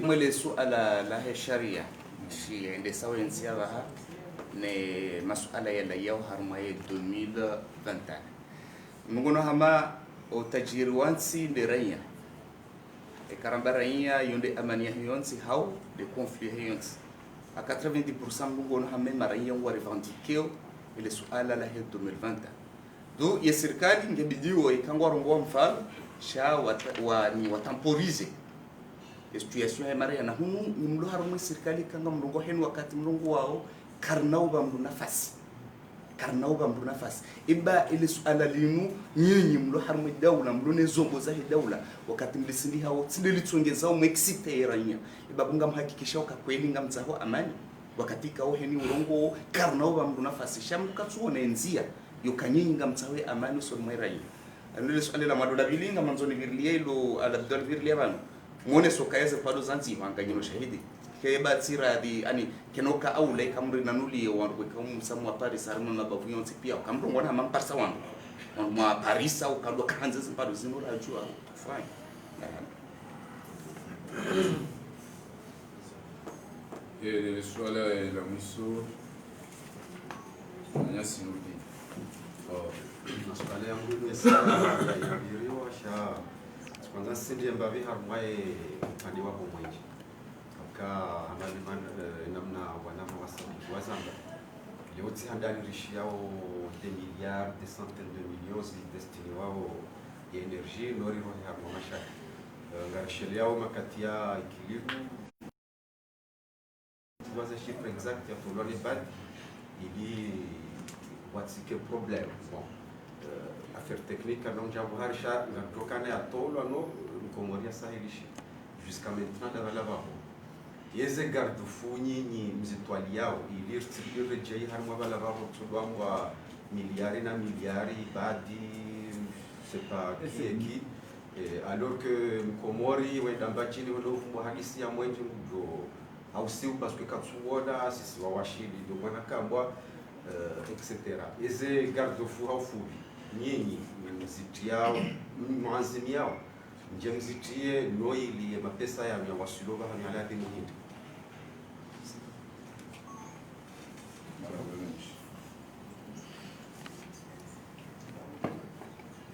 Speaker 7: mwele suala la sharia shi ende sawa nsiabaha ne masuala yala yao harma ye 2021 mungono hama o tajiri wansi de raya e karamba raya yonde amania yonsi how de conflit yonsi a 90% mungono hama maraya wa revendiquer ile suala la 2020 do ya serikali ingebidiwa ikangwa rongo mfano sha watamporize situation ya mara na hunu ni mlo harumu serikali kanga mrongo henu wakati mrongo wao karnauba mlu nafasi iba ile suala linu nyinyi mlo harumu daula mlo ne zombo za daula wakati mlisindi hao sindili tsongeza au mexite yeranya iba bunga mhakikisha kweli ngamzaho amani wakati kao heni urongo karnauba mlu nafasi shamka tuone enzia yokanyinga mtsawe amani so mwerai anule suala la madola bilinga manzoni virlie lo ala dol virlie bano muone sokaeze pado zanzi wanganyino shahidi ke batsira di ani kenoka aule kamri nanuli wangu kamu samu Paris arno na bavuyon tipia kamro ngona mamparsa wangu mwa Paris au kando kanze pado zinura jua fine
Speaker 3: suala la mwiso nyasi nudi
Speaker 8: masuala yangu ni sana yabiriwa sha kwanza sindi mbavi harmai upande wako mwenye ka amali namna wanama wasamba yote handani rishi yao des milliards des centaines de millions destiny wao ya energie nori roho ya masha ngarisheli yao makati ya ikilibu tuwaze chiffre exact ya tuloni bad ili watike problème bon affaire technique non jambo harisha ngatokane atolo no nkomoria sahilishi jusqu'à maintenant dans la lavabo yeze garde funyinyi mzitwali yao ili rejei harmwa bala lavabo tudwamwa miliari na miliari badi c'est pas qui alors que mkomori wenda mbachini wano hadisi ya mwenje ndo hausiu parce que katsuoda sisi wawashili ndo mwana kambwa etc. Eze garde-fou haufubi nyinyi mziti yao mwanzini yao nje mzitie noili mapesa ya wasilova hanyaladi muhindi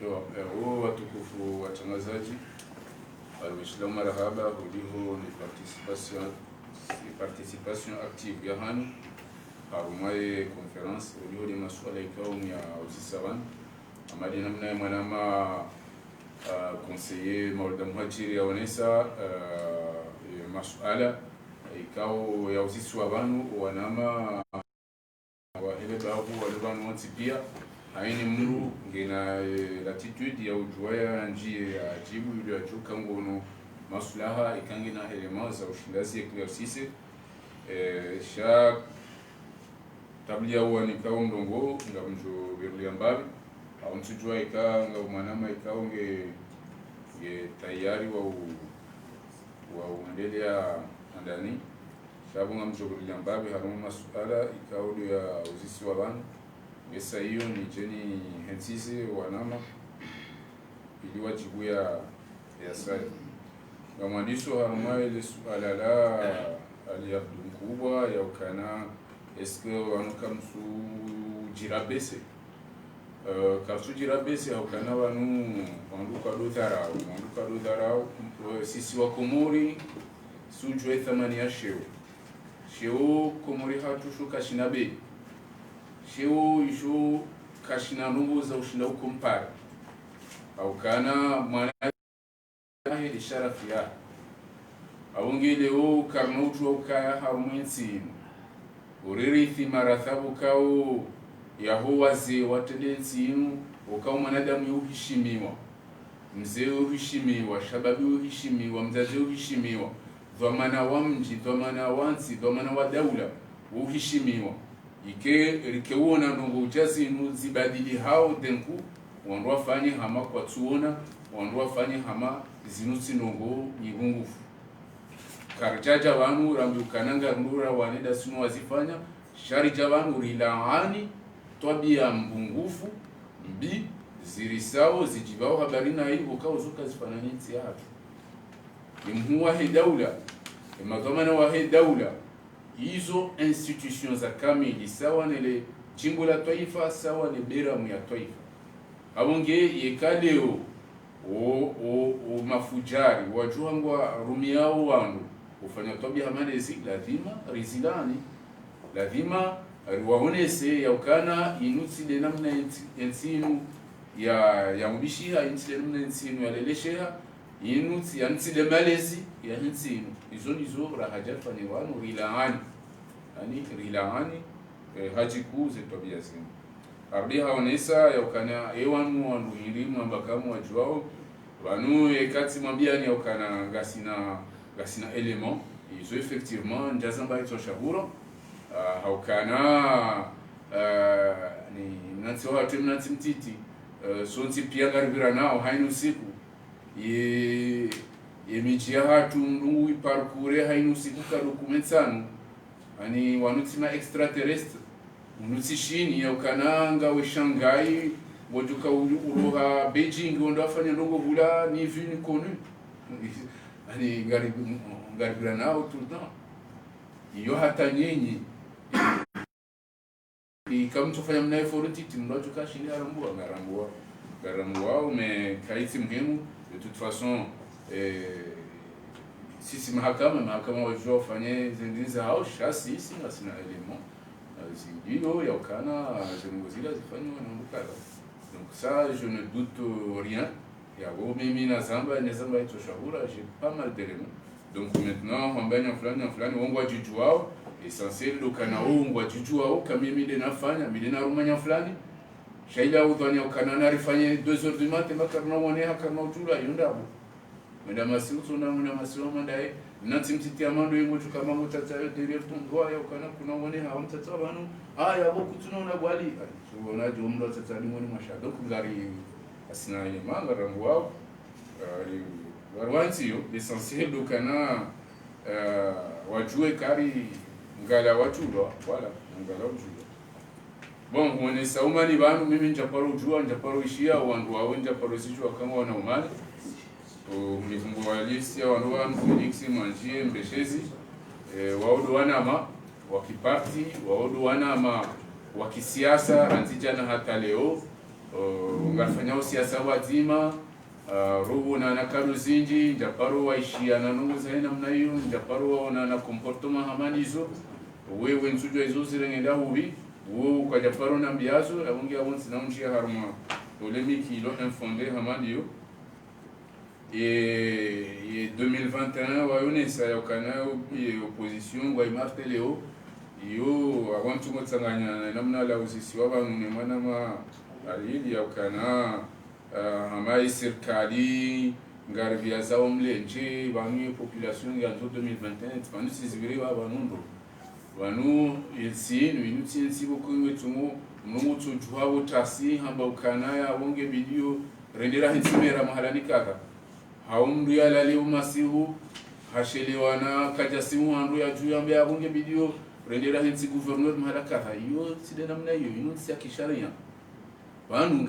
Speaker 3: yo watukufu watangazaji Waislamu marhaba huliho ni participation active ya hanu harumaye conference ulio ni masuala ikao ya uzisawan amadi namna mwanama conseiller Maulda Muhajiri yaonesa masuala ikao ya uziswabanu wanama wahele babu walibanu wanti pia haini mru ngena latitude ya ujuaya njie ya jibu yule ya juka ngono masulaha ikangina helema za ushindazi eclaircisse sha tablia wani kao mdongo nga mjo birlia mbabi au ntujua ika nga mwanama ikao nge tayari wa uendelea andani shabu nga mjo birlia mbabi harumu masuala ikao ya uzisi wa banu ngesa hiyo ni jeni hensisi wanama ili wajibu ya sari nga mwandiso haruma ile suala la aliyabdu mkubwa ya ukana eske wanuka msu jirabese kapsu jirabese haukana wanduka do dharau sisi wa Komori sujwe thamani ya sheo Komori hatushu kashinabe sheo isho kashina nungu za ushinda ukompara haukana mwana hili sharafi ya awungile karnautu ukaya harumwensi uririthi marathabu kao yahowaze watendensi inu ukao mwanadamu yuhishimiwa mzee yuhishimiwa shababi yuhishimiwa mzazi yuhishimiwa dhamana wa mji dhamana wansi dhamana wa daula yuhishimiwa rikeuona nungu ujazi inu zibadili hao denku wandu wafanye hama kwa tuona wandu wafanye hama zinusi nungu nyingungufu karjaja wanu rambi ukananga ndura waneda sinu wazifanya shari jawanu rilaani twabia mbungufu mbi zirisao zijibao habarina hivyo kao zuka zifananiti ya hatu imhuwa he daula imadhamana wa he daula hizo institution za kamili sawa nile jimbo la taifa sawa ni beramu ya taifa abonge yekaleo o mafujari wajuhangwa rumiao wangu ufanya tabia hamanezi lazima rizilani lazima waonese yaukana inuti de namna ensinu ya mbishiha inti de namna ensinu ya lelesheha inuti ya nti de malezi ya ensinu izo rahajafani wanu rilahani yani rilahani haji kuze tabia zinu ardi haonesa yaukana ewanu wandu hirimu ambakamu wajuao wanu ekati mwambiani yaukana gasina element izo effectivement njazamba ito shabura haukana ni nantiwa hatu mnanti mtiti sonti pia garibira nao hainu siku ye mijia hatu mdungu iparkure hainu siku ka dokumentanu ani wanutima extraterrestre unuti shini yaukana ngawe Shanghai wajuka uruha Beijing wanda afanya ndongo hula ni vu ni connu ani garibira nao tout le temps iyo hata nyinyi kama tufanya mnaye forti timndo tukashini garambua mais kaiti muhimu de toute façon sisi mahakama wajua fanye zindiza hao shasi sisi ngasina element zindio yaukana zinongozila zifanywa na ndukala donc ça je ne doute rien yabo mimi na zamba itoshahura j'ai pas mal d'éléments donc maintenant hambanya fulani wongwa jiju wao essentiel lokana wongwa jiju wao kama mimi nafanya mimi na rumanya fulani shaila udhani ukana rifanye 2h du matin makarna wone hakarna utula yondabo menda masiuto na mna masiwa mandae natimtiti amando yengo tukama mutata derrière ton doigt ukana kuna wone ha mtata banu yabo kutunaona bwali so na jumla tata limoni mashado kugari asina yemanga rangu wao warwantiyo l'essentiel dokana wajue kari ngala watulwa wala ngala watulwa bon mwene saumani banu mimi njaparo jua njaparo ishia wandu wawe njaparo sijua kama wana umali mnifungu walisi ya wandu wa Felix Manjie Mbeshezi waudu wanama wakiparti waudu wanama wakisiasa antijana hata leo ngafanya siasa wazima roho na nakaru zinji njaparo waishia na nungu zaina mna hiyo njaparo na comportement hamanizo wewe nsujwa izo zirengenda hubi wo kwa japaro na mbiazo abungi abonsi na unjia haruma polémique ilo infondé hamaniyo et 2021 wayonesa yakana opposition wa imarteleo iyo abantu motsanganya namna la usisi wabanu ne mwana ma alili yakana hamai serikali ngaribia zao mlenje banu population ya 2021 banu sizibiri banundo banu yensinu inuti yensi bokunwe tumo mumutu juhawo tasi hamba ukana ya wonge video rendera hinsimera mahalani kaka haumdu ya lali umasihu hashelewana kajasimu andu ya juu ambe ya wonge video rendera hinsi gouverneur mahala kaka iyo sidena mna iyo inuti ya kisharia banu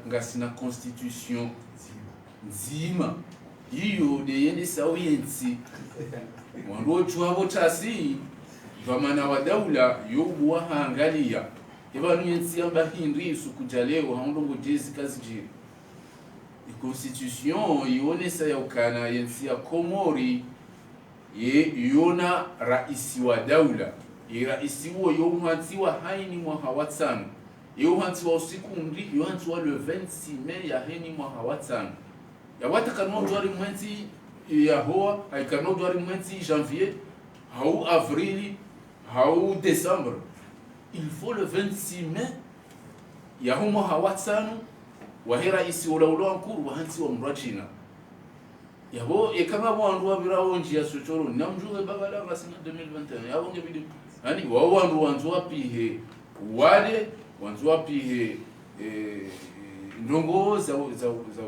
Speaker 3: ngasina constitution nzima iyo de yende sawo yensi wandu chuabo tasi vamana wa daula yobu wa hangalia ibanu yensi amba hindi sukujaleo haundongo jezi kazi jiri constitution ionesa ya ukana yensi ya Komori yona raisi wa daula raisi wo yohantiwa haini mwa hawatsano yohantiwa usiku ndi yohantiwa le 26 mai ya haini mwa hawatsano ya watakano dwari mwezi ya hoa haikano dwari mwezi janvier hau avril hau décembre il faut le 26 mai ya humo hawatsano wahera isi ulaula nkuru wahanti wa mrachina yabo ekama wandu wabirawo njia sochoro namjue bagala ngasina 2021 yabo ngebidi yani wandu wanzu wapihe wale wanzu wapihe ndongo za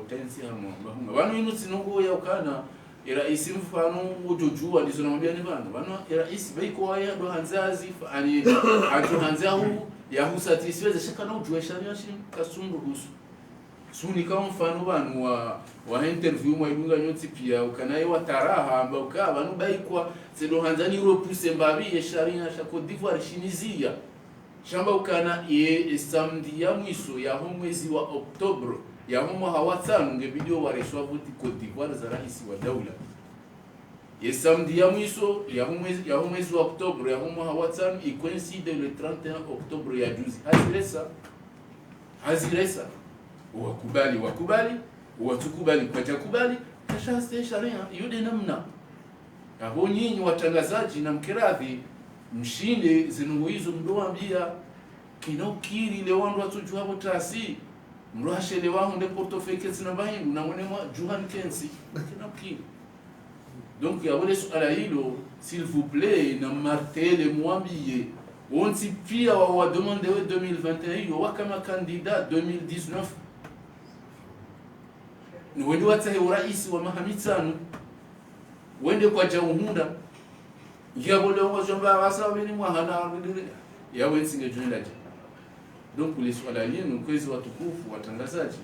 Speaker 3: utensi hamo banu inu sinongo ya ukana era isi mfano ujojua ndizo namwambia ni bana bana era isi baiko waya ndo hanzazi ani atu hanzahu ya husatisfeze shakana ujue sharia shi kasundu husu suni kama mfano banu wa interview mwa ilunga nyoti pia ukanaye wataraha amba ukaba no baikwa sedo hanzani Europe sembabi ya sharia ya Cote d'Ivoire shinizia shamba ukana ye samedi ya mwiso ya mwezi wa Oktober ya homo hawatsanu ngebidi wareswa vuti Cote d'Ivoire za rais wa daula Et samedi ya mwiso ya mwezi wa Oktoba ya mwaka wa 5 icoincide le 31 Oktoba ya juzi. Haziresa wakubali watukubali kwa jakubali kasha sharia yude namna hapo. Nyinyi watangazaji na mkiradhi mshinde zinungu hizo, mdoambia kinaukiri le wandu watujua hapo tasi mrashe le wangu nde portofeke zina bahindu na mwene mwa Johan Kensi kinaukiri. Donc ya wale suala hilo s'il vous plaît na martele mwambie onti pia wa demande 2021 wa kama candidat 2019 wende watahe urais wa mahamitano wende kwa jauhunda ngiyabole ngozomba wasabeni mwahana ya wensinge joindaje. Donc les swala yenu kwezi watukufu watangazaji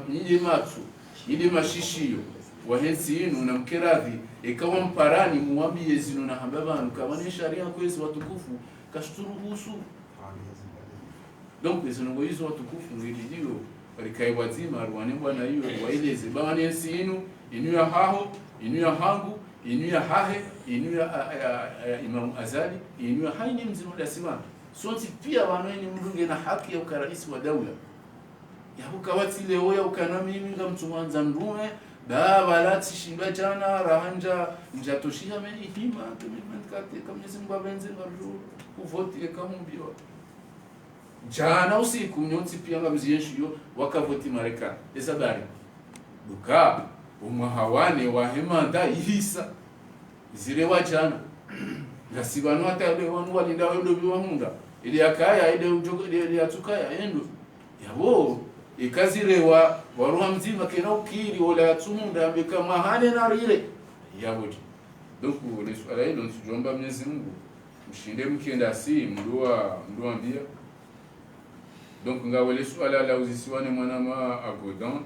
Speaker 3: nidi matsu nidi mashishio wahensi yenu na mkeradhi ikawa mparani muambie zino na hababanu kama ni sharia kwezi watukufu kashturuhusu. Donc les zongo hizo watukufu ngidio balikai wazima ruwane bwana hiyo waeleze bwana hensi yenu inu ya haho inu ya hangu inu ya hahe inu ya Imam Azali inu ya haini mzima dasima sonti pia wanaeni mdunge na haki ya ukarais wa daula ya ukawati leo ya ukanami minga mtumanza ndume baba lati shimba jana rahanja njatoshia meni hima 2024 kama Mungu abenze ngaru kuvote kama mbio jana usiku nyonsi pia ngamzieshiyo wakavoti Marekani esabari duka umwahawane wa hemanda ihisa zile wajana ngasibano hata leo wanu walinda wendo biwahunda ili akaya ile ujogo ile yatukaya endo yabo ikazirewa waruha mzima kena ukiri wala yatumunda ambeka mahane na rile yabo. Donc les swala hilo nsijomba Mwenyezi Mungu mshinde mkienda si mdua mbia. Donc ngawele swala la uzisiwane mwanama agodan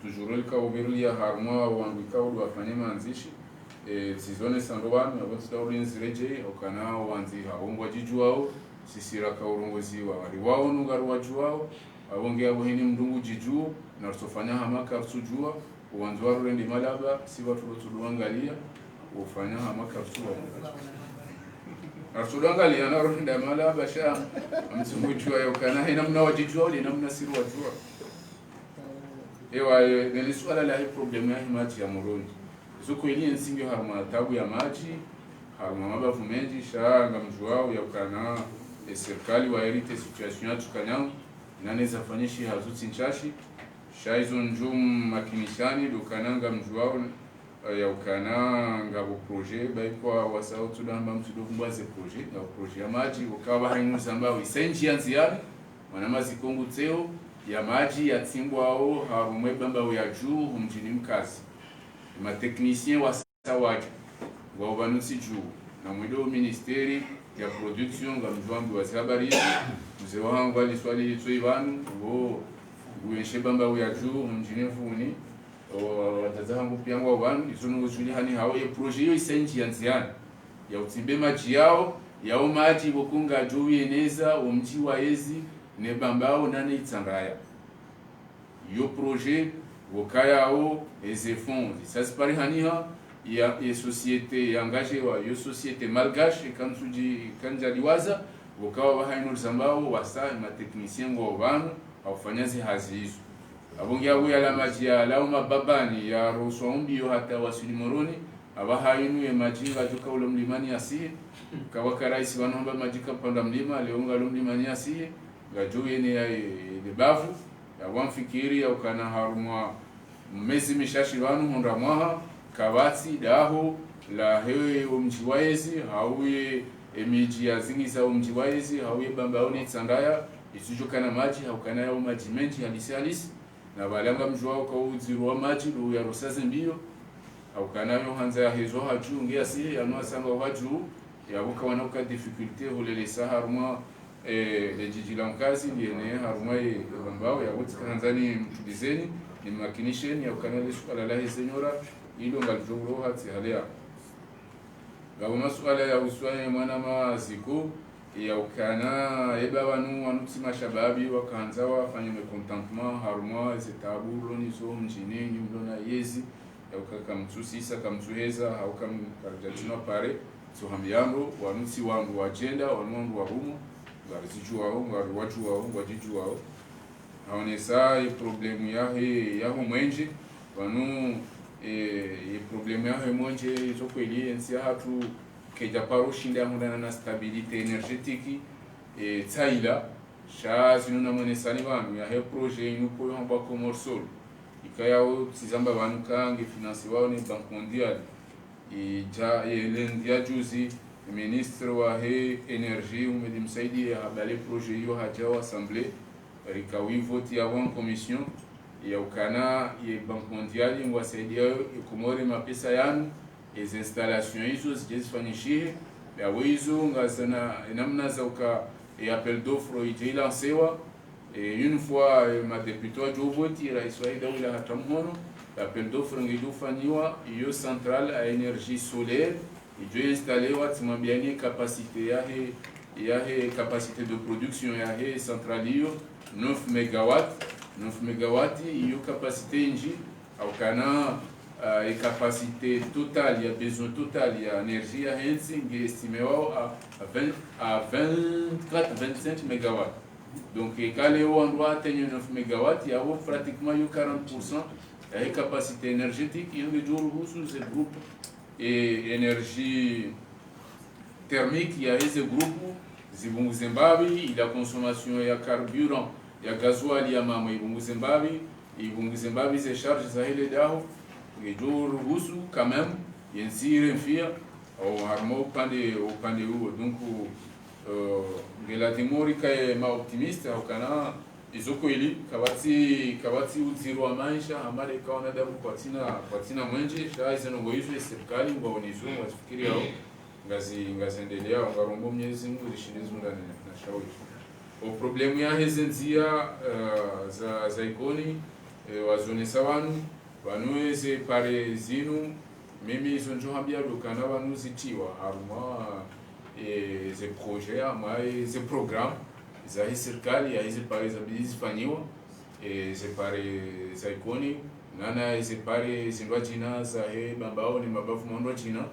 Speaker 3: toujours le ka oberli ya harma wangika ulu afanye manzishi sizone sandowanu ya bosta ulinzi reje okana wanzi haongwa jijuao sisira ka urongozi wa waliwao nugaru wajuao abonge abo hini mdungu jiju na rusofanya hamaka rusujua uwanzwa rurendi malaba si watu rotuduangalia ufanya hamaka rusua rutuduangalia na runda malaba sha amsungujua yokana hina mna wajijua ile namna siru wajua ewa ni swala la problem ya maji ya Moroni zuko ili nsingi harma tabu ya maji harma mabavu menji shanga mjuao yokana serikali wa herite situation ya tukanyao naneza fanyishi hazuti nchashi shaizo njum makinishani dukananga mjuao ya ukananga bu projet baikwa wasao tudamba mtudumbaze projet na projet ya maji ukawa hainu zambao isenji yanziani wanamazi kongu teo ya maji ya timbwa au harumwe bamba ya juu mjini mkazi ma technicien wa sawaji wa ubanusi juu na mwido ministeri ya production nga mjwambi wa habari mzee wangu aliswali hizo ibanu uenshe bamba ya juu mjini funi watazangu pia ngo banu izungu zulihani hawo ye projet yo isenji yanziani ya utimbe maji yao yao maji bokunga juu yeneza umji wa ezi ne bambao nane itsangaya yo projet wokayao eze fonds ça se pari haniha ya société engagée wa yo société malgache kansuji kanjaliwaza wokawa bahaino zambao wasa ma technicien ngo banu aufanyazi hazi hizo abongi abu ya la maji ya la mababani ya rosombi yo hata wasuli moroni abahaino ya majinga joka ule mlimani asi kawaka rais wanomba majika panda mlima leonga ule mlimani asi gajoye ne ya debavu ya wamfikiri ya ukana harumwa mezi mishashi wanu honda mwaha kabati daho la hewe umjiwaezi hauye emiji ya zingi za umjiwaezi hauye bambaoni tsangaya isujokana maji haukana ya maji menji halisi na balanga mjwao kwa uziru wa maji lu ya rosazi mbio haukana yo hanza ya hezo haju ngia si ya noa sanga haju ya wuka wanauka difficulté hulele saharumwa le jiji la mkazi liene harumwa ya bambao ya wutika hanzani mtudizeni ni makinisheni ya ukanale suala la senyora ilo ngalijogro hati halia gabo masuala ya uswani mwana maziko ya ukana eba wanuti mashababi wakaanza wafanye contentement harumwa zetabulo nizo mjini nyundo na yezi yauka kamtusisa kamtuheza au karjatino pare so hambiambo wanusi wangu wa agenda wanwangu wa humo ngarizichu wao ngariwachu wao ngwajiju wao haonesa problemu yaho mwenje wanu problemu yaho mwenje izokweli ensi hatu keja paro shinda hundana na stabilite energetiki tsaila sha zinuna monesani vanu yahe projet inupo yomba komorsol ikayao sizamba vanu kange finansi wao ni Bank Mondial lendia juzi ministre wa he energie umedimsaidi ya habale projet hiyo hajao assemblée rikawi vote ya wan commission ya ukana ya Bank Mondial ngwasaidia ikomore mapesa yanu les installations hizo zijifanyishie ya wizo ngazana namna za uka appel d'offre ije lancewa une fois ma député jo vote rais wa dawla hatamhono appel d'offre ngilufanywa iyo centrale à énergie solaire ijo installé timambiani capacité yahe capacité de production yahe centrale hiyo 9 megawatt iyo capacité inji au kana et capacité totale, il y a besoin total, il y a énergie à Hensing estimé à 24-25 MW. Donc, quand les endroits atteignent 9 MW, il y a pratiquement 40% de capacité énergétique. Il y a des jours où ce groupe et énergie thermique, il y a ces groupes, au Zimbabwe, il y a consommation, il y a carburant, il y a gasoil, il y a maman, au Zimbabwe, c'est charge, ça il est là. Et jour rusu quand même yensire fia au harmo pande huo donc ngela timori kai ma optimiste au kana izoko ili kabati uziro wa maisha amale kaona damu kwa tina mwenje shaize no goizo serikali ngwaonizo wafikiri hao ngazi endelea ngarombo Mwenyezi Mungu zishinizo ndani na shauri o problemu ya hezenzia za ikoni wazonesa wanu vanuweze pare zinu mimi zonjohambia lukana vanuzitiwa haruma ze projet ama ze programme za hii serikali ya hizi pare zifanyiwa ze pare za ikoni nana ze pare zindwa jina za he bambao ni mabavu mondwa jina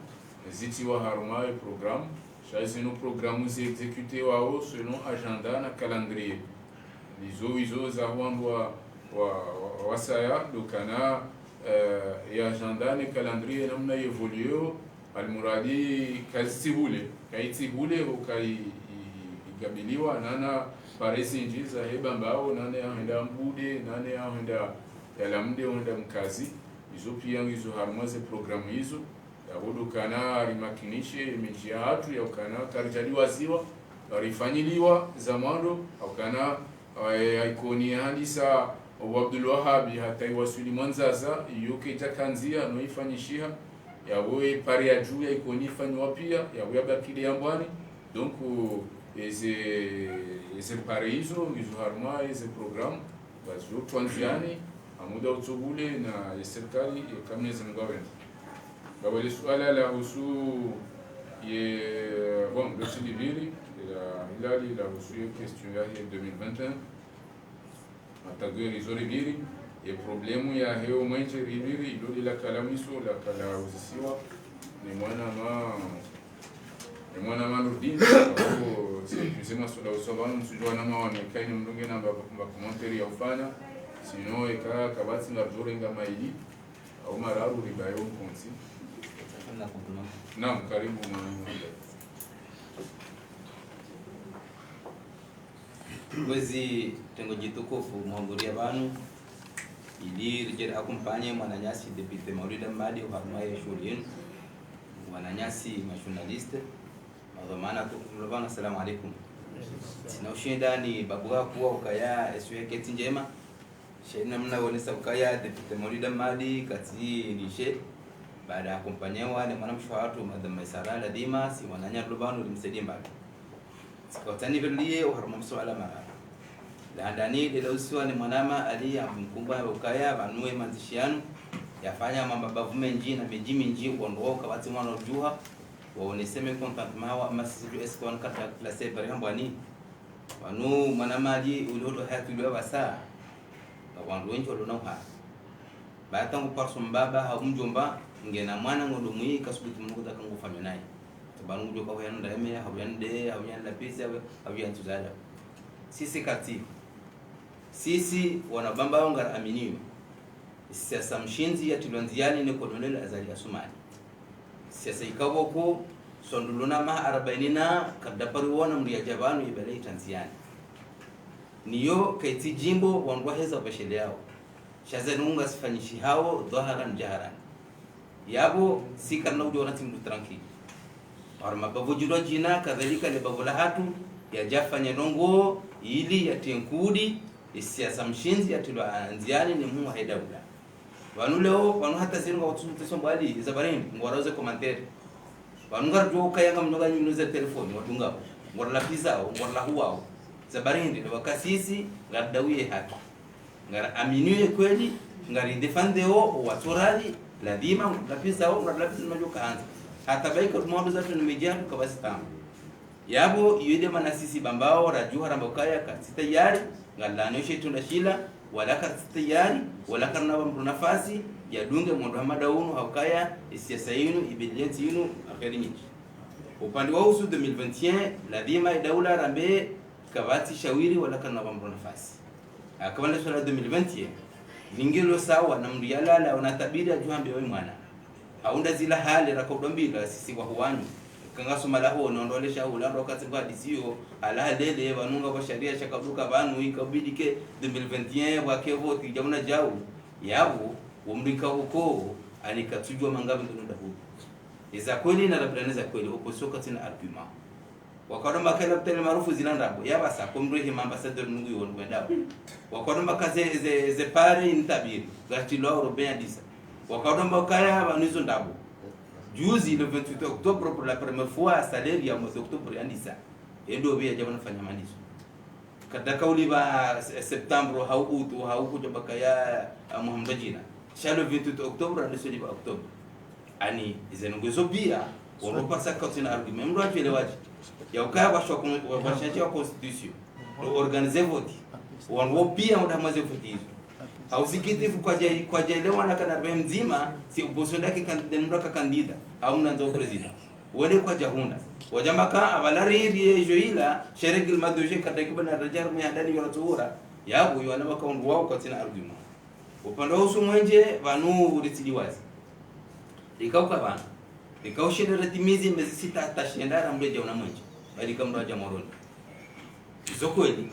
Speaker 3: zitiwa haruma programme shazino programme ze exécuter wao selon agenda na calendrier izo za wandwa wasaya lukana ya agenda ni calendrier namna evolue almuradi kaitibule ukaigamiliwa nana paresi njiza hebambao nane ahenda mbude nane ahenda yalamde onda mkazi izo pia ngizo harmaze programu hizo yabudukana rimakinishe minjia hatu ya ukana karijaliwa ziwa rifanyiliwa zamando ukana aikoni hadisa Abdul Wahab hata iwasuli mwanzaza yoke takanzia no ifanyishia yawe pari ya juu ya ikoni fanywa pia yawe abakili yambwani donc ese pari hizo ngizo harma ese program bazo twanziani amuda utsobule na serikali kamneza mgawenda bawele swala la husu ye bon le civili la hilali la husu question ya 2021 matagwe rizoribiri e problemu ya heo mwenche ribiri ilodi la kalamiso la kala uzisiwa ni mwana manurdin au kusema sola usogano msujua nama wanekai ni mdunge na makomentari ya ufanya sino eka kabati ngarjore nga maili au mararu ribayo mkonsi naam karibu mwana
Speaker 9: mwezi tengo jitukufu mhudhuria banu ili rijere akumpanye mwananyasi depute Maulida Madi uharmaye shughuli yenu mwananyasi majournaliste madhamana tukubana assalamu alaikum sina ushinda ni babu wako ukaya esiwe keti njema shena mnaonesa ukaya depute Maulida Madi kati nishe baada ya kumpanyewa ni mwanamsho watu madhama Sarala Dima si mwananya rubanu limsaidie mbali sikotani vile uharma msuala mara la ndani ile usiwa ni mwanama ali mkumba ukaya banue manzishiano yafanya mabavu menji na menji minji kuondoka watu wanaojua waoneseme contentement wa masidu escon kata la sever hambani wanu mwanama ali ulioto hatu ile basa na wandu wengi walona ha batangu parso mbaba ha mjomba ngena mwana ngodo mui kasubuti mungu takangufanya naye tabanu njo kwa yanda yame habyande habyanda pesa habyan tuzala sisi kati sisi wanabamba wangar aminiyo siasa mshinzi ya tilwanziani ni kolonel Azali Asumani siasa ikawo ko sonduluna ma 40 kadapari wona mriya jabanu ibele tanziani niyo kaiti jimbo wangwa heza bashele yao shazanunga sifanyishi hao dhaharan jaharan yabo sikarna ujora timdu tranquil arma babu judo jina kadhalika le babu lahatu ya jafanya nongo ili ya tenkudi siasa mshinzi ya tilwa anziani ni mu haidabula wanu leo wanu hata zinga watu sombali zabarini ngwaraze commentaire wanu ngarjo kayanga mnoga nyunuze telefoni watunga ngorla pizza ngorla huwa zabarini ndo wakasisi ngadawie haki ngara aminiwe kweli ngari defendeo watorali lazima ngapisa au ngapisa majoka anza hata baika tumwabo zatu nimejatu kabasi tamu yabo yede manasisi bambao raju harambokaya kasita yari ngalanoshe tunashila wala kasita yari wala karna bamru nafasi ya dunge mwandu hamadaunu haukaya siasa yenu ibediensi yenu akhiri nchi upande wa usu 2021 lazima daula rambe kabati shawiri wala karna bamru nafasi akabanda swala 2020 vingilo sawa na mriala la unatabiri ajuambe wewe mwana haunda zila hali rakodombila sisi kwa huwanyu kangaso malaho nondolesha ulando katsiba disio ala halele banunga ba sharia shakaduka banu ikabidike 2021 wake vote jamuna jau yabo umrika uko anikatujwa mangabe ndo dahu iza kweli na rabdana za kweli oposoka tina argument wakoromba kala tele maarufu zinandabo yabasa komrehe ambassador nungu yon kwenda wakoromba kaze ze pare intabiri gatilo européen disa wakoromba kaya banizo ndabo juzi le 28 octobre pour la première fois salaire ya mwezi octobre andisa endo bia jamana fanya manizo kadaka uliba septembre haukuja bakaya muhammadina shalo 28 octobre ando liba octobre ani izenongezo bia wanopasa katina argument mndo achelewaje ya ukaya wa shati wa constitution organiser vote wanwo pia muda mwezi vote hausikitifu kwa jelewa na kana mzima si opposition yake kandidata kandida au mnanzo president wale kwa jahunda wajamaka abalari joila sherigil madoje kadaki na rajar mhandani yoratura yabo yana makaundu wao kwa tina argument upande wa usumwenje vanu ritiliwazi ikauka bana ikaushinde ratimizi mezi sita atashendara mbeje unamwenje bali kama jamoroni hizo kweli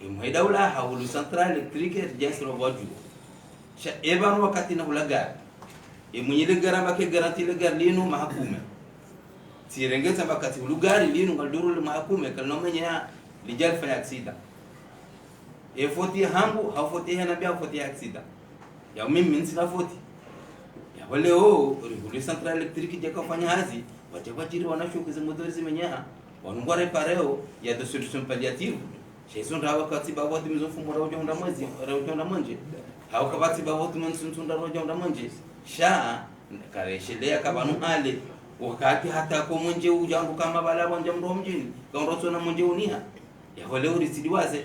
Speaker 9: imhedaula haulu central electrique jasro waju sha eban wakati na hulaga imunyile garamba ke garanti le garlinu mahakume tirengeza wakati hulugari linu ngalduru le mahakume kana menya lijal fa aksida e foti hangu hafoti hana bia foti aksida ya mimi nsina foti ya wale regule central electrique jaka fanya hazi wajiri wanashukiza modori zimenya wanungwa repareo ya de solution palliative Sheson rawa kati bawa tu mizofu mora ujonda mwezi ujonda manje hau kabati bawa tu msunda ujonda manje sha kareshelea kabanu ale wakati hata ko manje ujangu kama bala wanja mro mjini kaondoto na manje unia ya wale urisidiwaze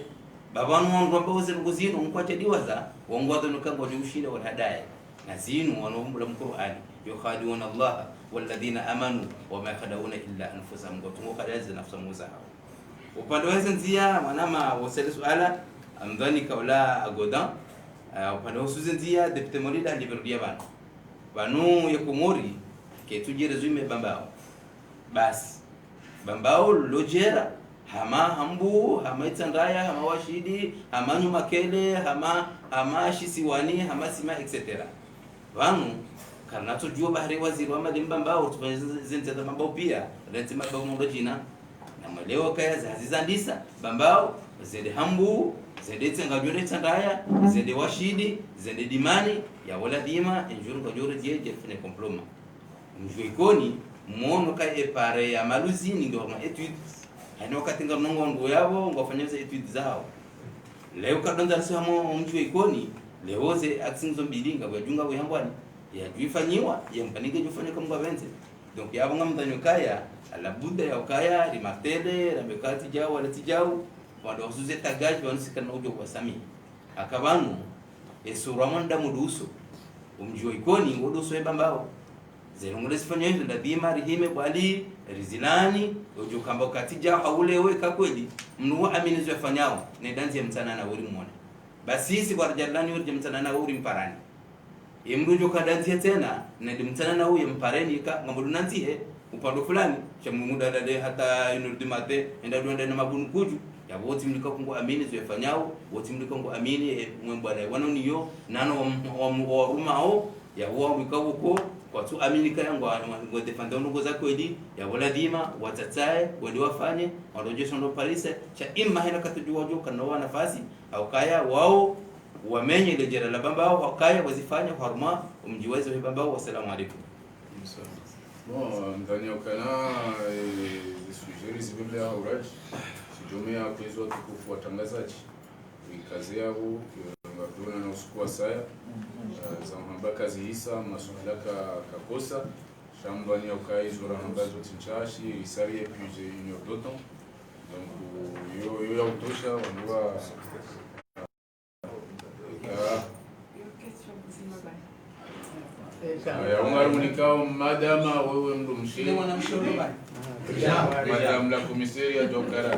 Speaker 9: babanu wangu ambao zinguzino mkwate diwaza wangwazo nukango ni ushida wal hadaya nazinu wanombula mqur'ani yukhadiuna Allah walladhina amanu wama yakhaduna illa anfusahum gotungo kadazi nafsamu zao upande wa zinzia manama wasali suala amdhani kaula agodan upande wa zinzia depute molida liberia banu ya komori ke tujere zuime bambao basi bambao lojera hama hambu hama itandaya hama washidi hama nyumakele hama shisiwani hama sima etc banu karena tujua bahari waziri wa madimba mbao tupenzinzia bambao pia lenti mabao mondojina na mwelewa kaya zazizandisa bambao zede hambu zede tengajore tandaya zede washidi zede dimani ya wala dima enjuru ngajore die jefene komploma mjuikoni muono kaya pare ya maluzini ndio ma etude hani wakati ngongo ngo yabo ngofanya za etude zao leo kadonza samo mjuikoni leo ze aksinzo mbilinga bwajunga bwambwani ya juifanyiwa ya mpanige jufanya kama benze donc yabo ngamdanyo kaya ala buda ya ukaya rimatele ramekati jao wala tijao wado suze tagaji wanusika na ujo kwa sami akabanu esuramonda muduso umjua ikoni ngodo so bambao zelongole sifanya hivyo ndadima rihime bali rizilani ojo kamba katija haule weka kweli mnuwa amini zo fanyao ne danzi ya mtana na uri muone basi sisi kwa jalani uri mtana na uri mparani imrujo kadanzi tena na mtana na uri mpareni ka ngambo nanti upando fulani cha muda dade hata inudimate enda duende na mabunu kuju ya wote mlika kungu amini zo fanyao wote mlika kungu amini mwembwana wanoniyo nano wa rumao ya wao wikawuko kwa tu amini kaya ngo defender ngo za kweli ya wala dima watatae wende wafanye wadojesho ndo parise cha imma hena katujua jo kana nafasi au kaya wao wamenye ile jera la bambao wakaya wazifanya harma umjiweze wa bambao. Wasalamu alaykum.
Speaker 3: Bon, ndani ya kana sujeri zibile ya uraj sijomea kwezo tukufu watangazaji kazi yao ngadona na usiku saya za mhamba kazi hisa masuala kakosa shambani ya kai zura mbazo tinchashi isari et puis une heure d'autant donc yo ya utosha wanua ya ungarunikao madama wewe mdu mshini madame la commissaire ya Dokara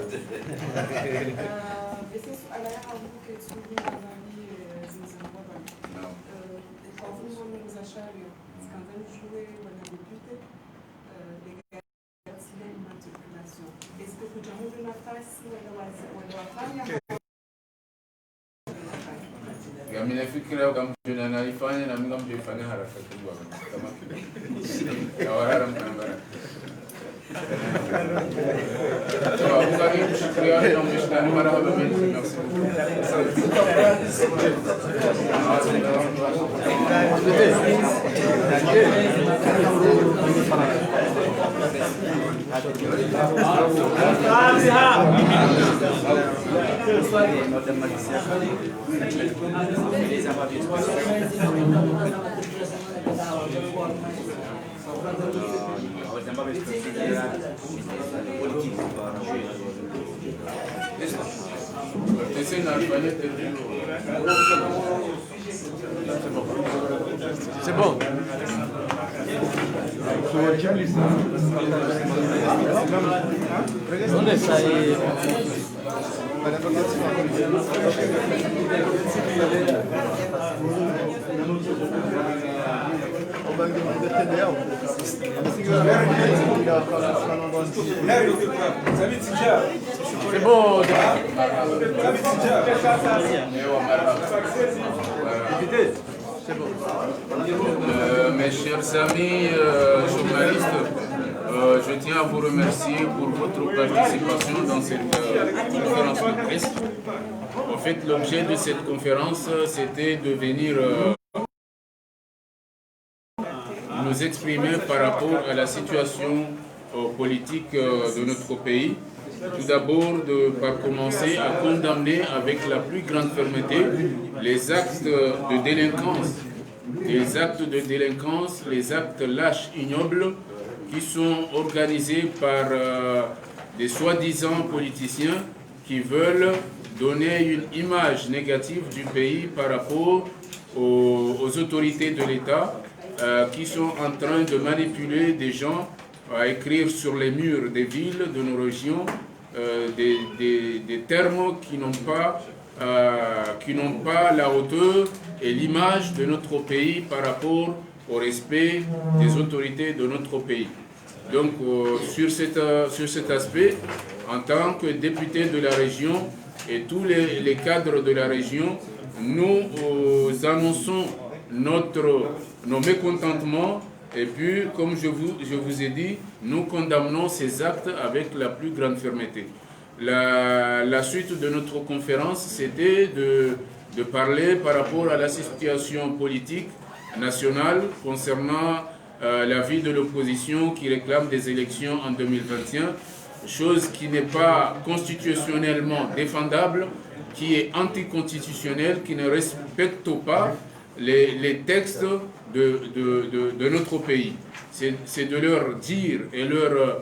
Speaker 3: mimi nafikira kama jina naifanya na mimi mjifanya haraka kubwa kama kile ya mkambara तो आपका भी शुक्रिया है नमस्कार हमारा
Speaker 1: C'est bon. ¿Dónde está ahí? C'est bon.
Speaker 3: Mes chers amis journalistes, je tiens à vous remercier pour votre participation dans cette conférence de presse. En fait, l'objet de cette conférence, c'était de venir nous exprimer par rapport à la situation politique de notre pays. Tout d'abord, par commencer à condamner avec la plus grande fermeté les actes de délinquance, les actes lâches, ignobles, qui sont organisés par des soi-disant politiciens qui veulent donner une image négative du pays par rapport aux autorités de l'État qui sont en train de manipuler des gens à écrire sur les murs des villes de nos régions des termes qui n'ont pas la hauteur et l'image de notre pays par rapport au respect des autorités de notre pays. Donc sur cet aspect, en tant que député de la région et tous les cadres de la région, nous annonçons nos mécontentements. Et puis, comme je vous ai dit, nous condamnons ces actes avec la plus grande fermeté. La suite de notre conférence, c'était de parler par rapport à la situation politique nationale concernant la vie de l'opposition qui réclame des élections en 2021, chose qui n'est pas constitutionnellement défendable, qui est anticonstitutionnelle, qui ne respecte pas les textes de notre pays. C'est de leur dire et leur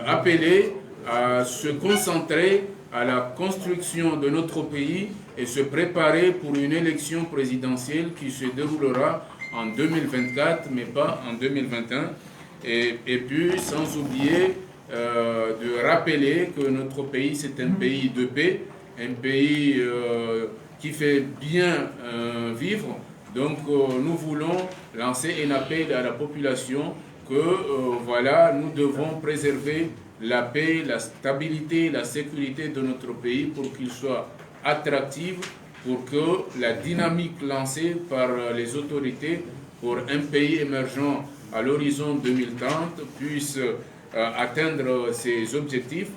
Speaker 3: appeler à se concentrer, à la construction de notre pays et se préparer pour une élection présidentielle qui se déroulera en 2024, mais pas en 2021. Et puis, sans oublier de rappeler que notre pays, c'est un pays de paix, un pays qui fait bien vivre. Donc, nous voulons lancer un appel à la population que, voilà, nous devons préserver la paix, la stabilité, la sécurité de notre pays pour qu'il soit attractif, pour que la dynamique lancée par les autorités pour un pays émergent à l'horizon 2030 puisse atteindre ses objectifs.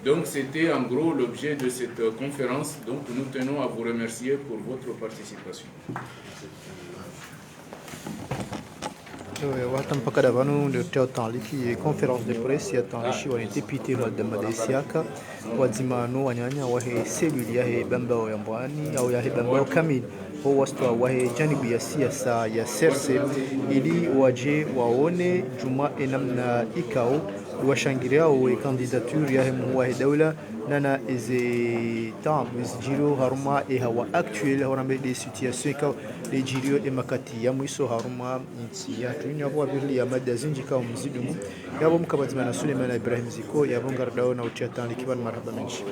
Speaker 3: Donc c'était en gros l'objet de cette conférence. Donc nous tenons à vous remercier pour votre participation.
Speaker 1: waxtan pakada vanu de tewtan liki conférence de presse ya tan lishi wani député de Madesiaka wazimano wanyanya wahe seluli ya he bamba ya mbwani au ya he bamba kamil ho wastwa wahe janibu ya siasa ya serse ili waje waone juma enamna ikao washangiria wa candidature ya he wahe dawla nana eze tam jiro haruma e hawa actuel harambe des situations ka de jiro e makati ya mwiso haruma nti ya tunya kwa birli ya madazinji ka mzidumu yabo mkabazima na Suleiman Ibrahim Ziko yabo ngardao na utiatan likiban marhaba menshi